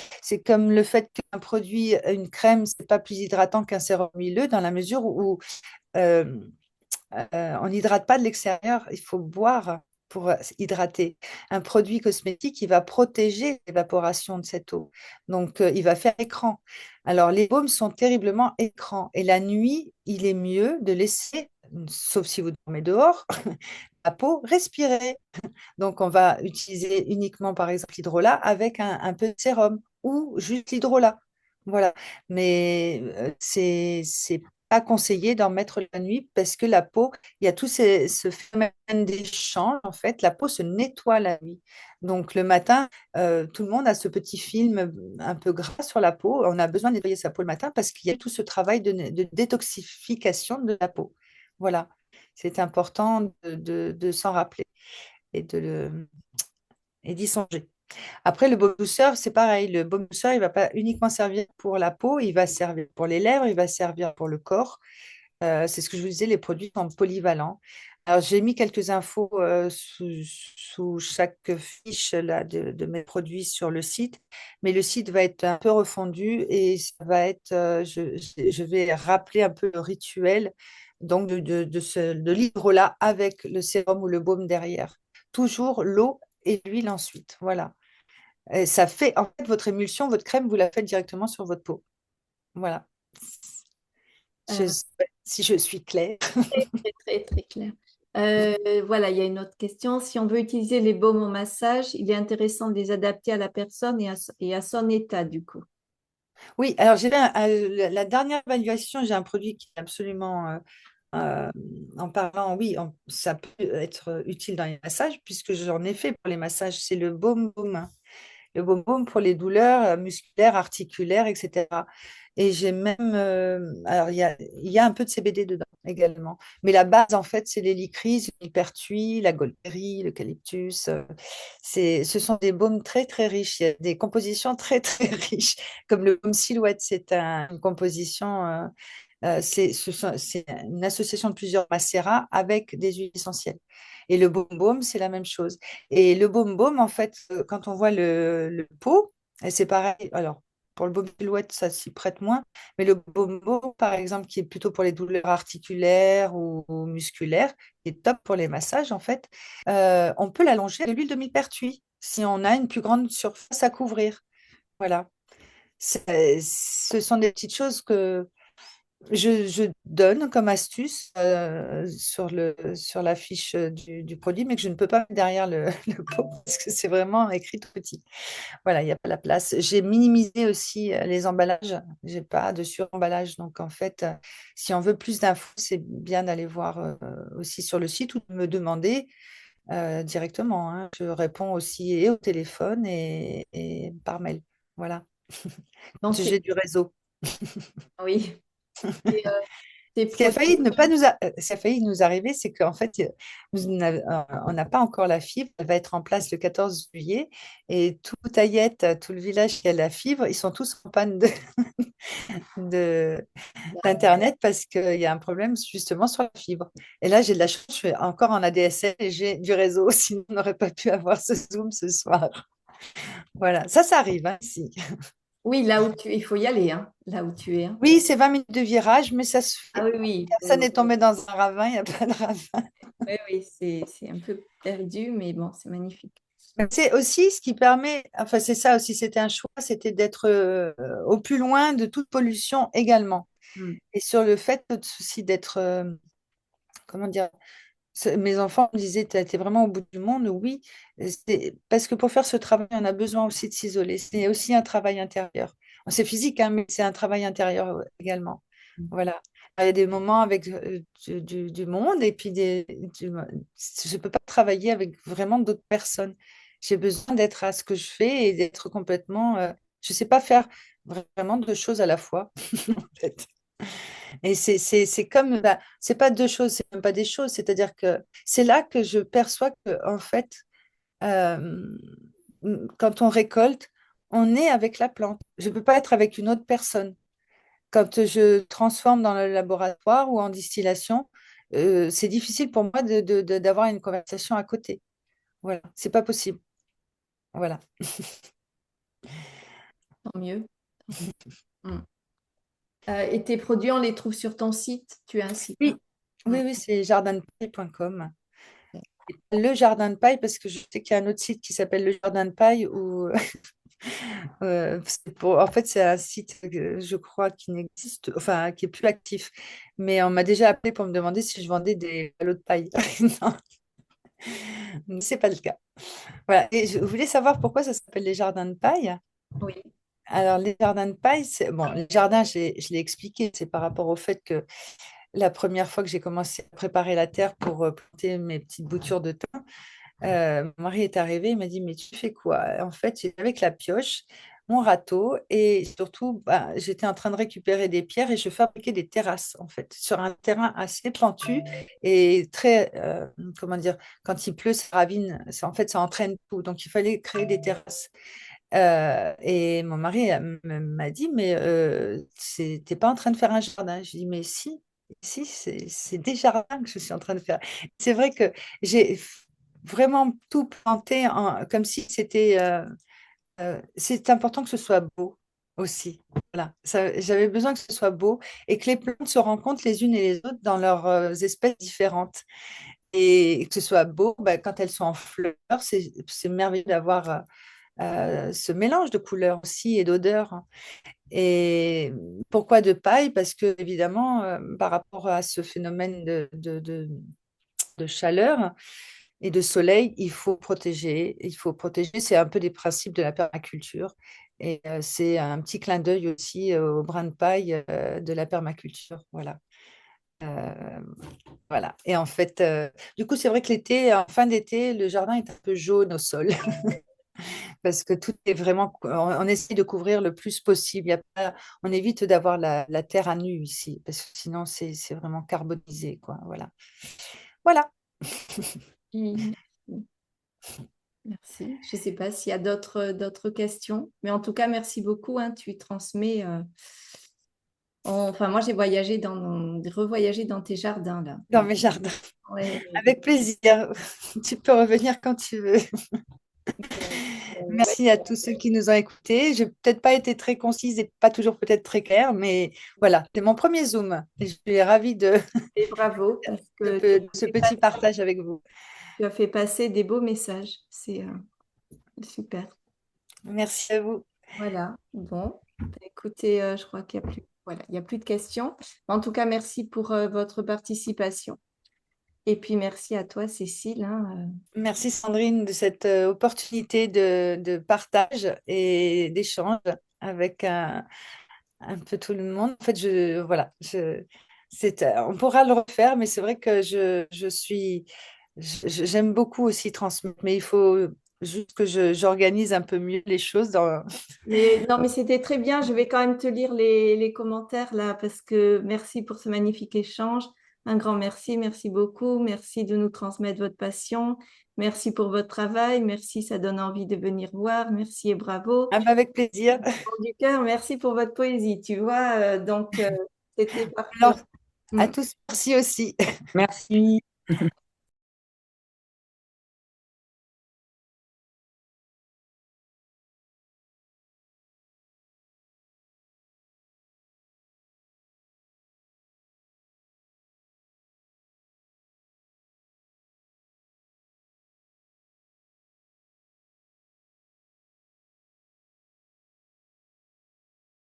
comme le fait qu'un produit, une crème, c'est pas plus hydratant qu'un sérum huileux dans la mesure où euh, on n'hydrate pas de l'extérieur, il faut boire pour hydrater. Un produit cosmétique, il va protéger l'évaporation de cette eau. Donc, il va faire écran. Alors, les baumes sont terriblement écrans. Et la nuit, il est mieux de laisser, sauf si vous dormez dehors, la peau respirer. Donc, on va utiliser uniquement, par exemple, l'hydrolat avec un peu de sérum ou juste l'hydrolat. Voilà. Mais c'est pas conseillé d'en mettre la nuit parce que la peau, il y a tout ce phénomène d'échange. En fait, la peau se nettoie la nuit. Donc, le matin, tout le monde a ce petit film un peu gras sur la peau. On a besoin de nettoyer sa peau le matin parce qu'il y a tout ce travail de détoxification de la peau. Voilà. C'est important de s'en rappeler et et d'y songer. Après, le baume douceur, c'est pareil. Le baume douceur, il ne va pas uniquement servir pour la peau, il va servir pour les lèvres, il va servir pour le corps. C'est ce que je vous disais, les produits sont polyvalents. Alors, j'ai mis quelques infos sous chaque fiche là, de mes produits sur le site, mais le site va être un peu refondu et ça va être, je vais rappeler un peu le rituel donc de l'hydrolat avec le sérum ou le baume derrière. Toujours l'eau et l'huile ensuite. Voilà. Et ça fait, en fait, votre émulsion, votre crème, vous la faites directement sur votre peau. Voilà. Je Euh, sais pas si je suis claire. Très, très, très clair. Voilà, il y a une autre question. Si on veut utiliser les baumes au massage, il est intéressant de les adapter à la personne et à son état, du coup. Oui, alors j'ai fait la dernière évaluation, j'ai un produit qui est absolument, euh, en parlant, oui, ça peut être utile dans les massages, puisque j'en ai fait pour les massages, c'est le baume baume. Le baume baume pour les douleurs musculaires, articulaires, etc. Et j'ai même, alors il y a un peu de CBD dedans également, mais la base en fait c'est l'hélicryse, l'hypertuis, la golberie, l'eucalyptus. Ce sont des baumes très très riches. Il y a des compositions très très riches, comme le baume silhouette, c'est une composition. C'est une association de plusieurs macérats avec des huiles essentielles. Et le baume baume, c'est la même chose. Et le baume baume, en fait, quand on voit le pot, et c'est pareil. Alors, pour le baume silhouette, ça s'y prête moins. Mais le baume baume, par exemple, qui est plutôt pour les douleurs articulaires ou musculaires, qui est top pour les massages, en fait, on peut l'allonger avec de l'huile de millepertuis si on a une plus grande surface à couvrir. Voilà. Ce sont des petites choses que je donne comme astuce sur la fiche du produit, mais que je ne peux pas mettre derrière le pot parce que c'est vraiment écrit tout petit. Voilà, il n'y a pas la place. J'ai minimisé aussi les emballages. J'ai pas de suremballage. Donc, en fait, si on veut plus d'infos, c'est bien d'aller voir aussi sur le site ou de me demander. directement, hein. Je réponds aussi et au téléphone et par mail. Voilà. Non, J'ai du réseau. oui. Et, tes Ce qui a produits. failli ne pas ce qui a failli nous arriver, c'est qu'en fait, on n'a pas encore la fibre. Elle va être en place le 14 juillet. Et tout Ayette, tout le village qui a la fibre, ils sont tous en panne de- d'Internet parce qu'il y a un problème justement sur la fibre. Et là, j'ai de la chance, je suis encore en ADSL et j'ai du réseau. Sinon, on n'aurait pas pu avoir ce Zoom ce soir. Voilà, ça arrive, hein, ici. Oui, il faut y aller, hein, là où tu es, hein. Oui, c'est 20 minutes de virage, mais ça se Ah fait. oui, oui, Personne n'est tombé dans un ravin, il n'y a pas de ravin. oui, oui, c'est un peu perdu, mais bon, c'est magnifique. C'est aussi ce qui permet, enfin c'est ça aussi, c'était un choix, c'était d'être au plus loin de toute pollution également. Mm. Et sur le fait aussi d'être, comment dire, mes enfants me disaient, tu es vraiment au bout du monde, oui, parce que pour faire ce travail, on a besoin aussi de s'isoler. C'est aussi un travail intérieur. Bon, c'est physique, hein, mais c'est un travail intérieur également. Voilà. Il y a des moments avec du monde et puis je ne peux pas travailler avec vraiment d'autres personnes. J'ai besoin d'être à ce que je fais et d'être complètement. Je ne sais pas faire vraiment deux choses à la fois, en fait. Et c'est comme, bah, c'est pas deux choses, c'est même pas des choses. C'est-à-dire que c'est là que je perçois que, en fait, euh, quand on récolte, on est avec la plante. Je ne peux pas être avec une autre personne. Quand je transforme dans le laboratoire ou en distillation, c'est difficile pour moi d'avoir une conversation à côté. Voilà, c'est pas possible. Voilà. Tant mieux. Mm. Et tes produits, on les trouve sur ton site. Tu as un site, hein? Oui, Mm. oui, c'est jardindepaille.com. Le jardin de paille, parce que je sais qu'il y a un autre site qui s'appelle le jardin de paille où en fait, c'est un site, je crois, qui n'existe, enfin, qui est plus actif. Mais on m'a déjà appelé pour me demander si je vendais des ballots de paille. Non, c'est pas le cas. Voilà. Et je voulais savoir pourquoi ça s'appelle les jardins de paille. Oui. Alors, les jardins de paille, c'est bon, les jardins, je l'ai expliqué, c'est par rapport au fait que la première fois que j'ai commencé à préparer la terre pour planter mes petites boutures de thym, mon mari est arrivé, il m'a dit, mais tu fais quoi? En fait, j'étais avec la pioche, mon râteau, et surtout, bah, j'étais en train de récupérer des pierres et je fabriquais des terrasses, en fait, sur un terrain assez pentu et très, comment dire, quand il pleut, ça ravine, en fait, ça entraîne tout. Donc, il fallait créer des terrasses. Et mon mari m'a dit, mais t'es pas en train de faire un jardin. Je dis, mais si, c'est des jardins que je suis en train de faire. C'est vrai que j'ai vraiment tout planté comme si c'était... c'est important que ce soit beau aussi. Voilà. J'avais besoin que ce soit beau et que les plantes se rencontrent les unes et les autres dans leurs espèces différentes. Et que ce soit beau, bah, quand elles sont en fleurs, c'est merveilleux d'avoir ce mélange de couleurs aussi et d'odeurs. Et pourquoi de paille? Parce que, évidemment, par rapport à ce phénomène de chaleur et de soleil, il faut protéger. Il faut protéger, c'est un peu des principes de la permaculture. Et c'est un petit clin d'œil aussi au brin de paille de la permaculture. Voilà. Euh, voilà. Et en fait, du coup, c'est vrai que l'été, en fin d'été, le jardin est un peu jaune au sol. Parce que tout est vraiment, on essaie de couvrir le plus possible. Il y a pas, on évite d'avoir la terre à nu ici, parce que sinon c'est vraiment carbonisé, quoi. Voilà. Voilà. Oui, merci. Merci. Je ne sais pas s'il y a d'autres questions, mais en tout cas, merci beaucoup, hein. Tu transmets. Enfin, moi, j'ai revoyagé dans tes jardins là. Dans mes jardins. Ouais, Avec plaisir. Tu peux revenir quand tu veux. ouais, Merci à tous ceux qui nous ont écoutés. Je n'ai peut-être pas été très concise et pas toujours peut-être très claire, mais voilà, c'est mon premier Zoom. Et je suis ravie et bravo parce que de ce petit partage avec vous. tu as fait passer des beaux messages. C'est super. Merci à vous. Voilà. Bon, bah, écoutez, je crois qu'il y a plus, voilà, il y a plus de questions. En tout cas, merci pour votre participation. Et puis merci à toi, Cécile, hein. Merci Sandrine de cette opportunité de partage et d'échange avec un peu tout le monde. En fait, voilà, on pourra le refaire, mais c'est vrai que je suis j'aime beaucoup aussi transmettre, mais il faut juste que j'organise un peu mieux les choses dans... Mais non, mais c'était très bien. Je vais quand même te lire les commentaires là parce que merci pour ce magnifique échange. Un grand merci, merci beaucoup. Merci de nous transmettre votre passion. Merci pour votre travail. Merci, ça donne envie de venir voir. Merci et bravo. Ah, bah, avec plaisir. Fond du cœur, merci pour votre poésie. Tu vois, donc c'était parfait. Alors, à Mm. tous, merci aussi. Merci.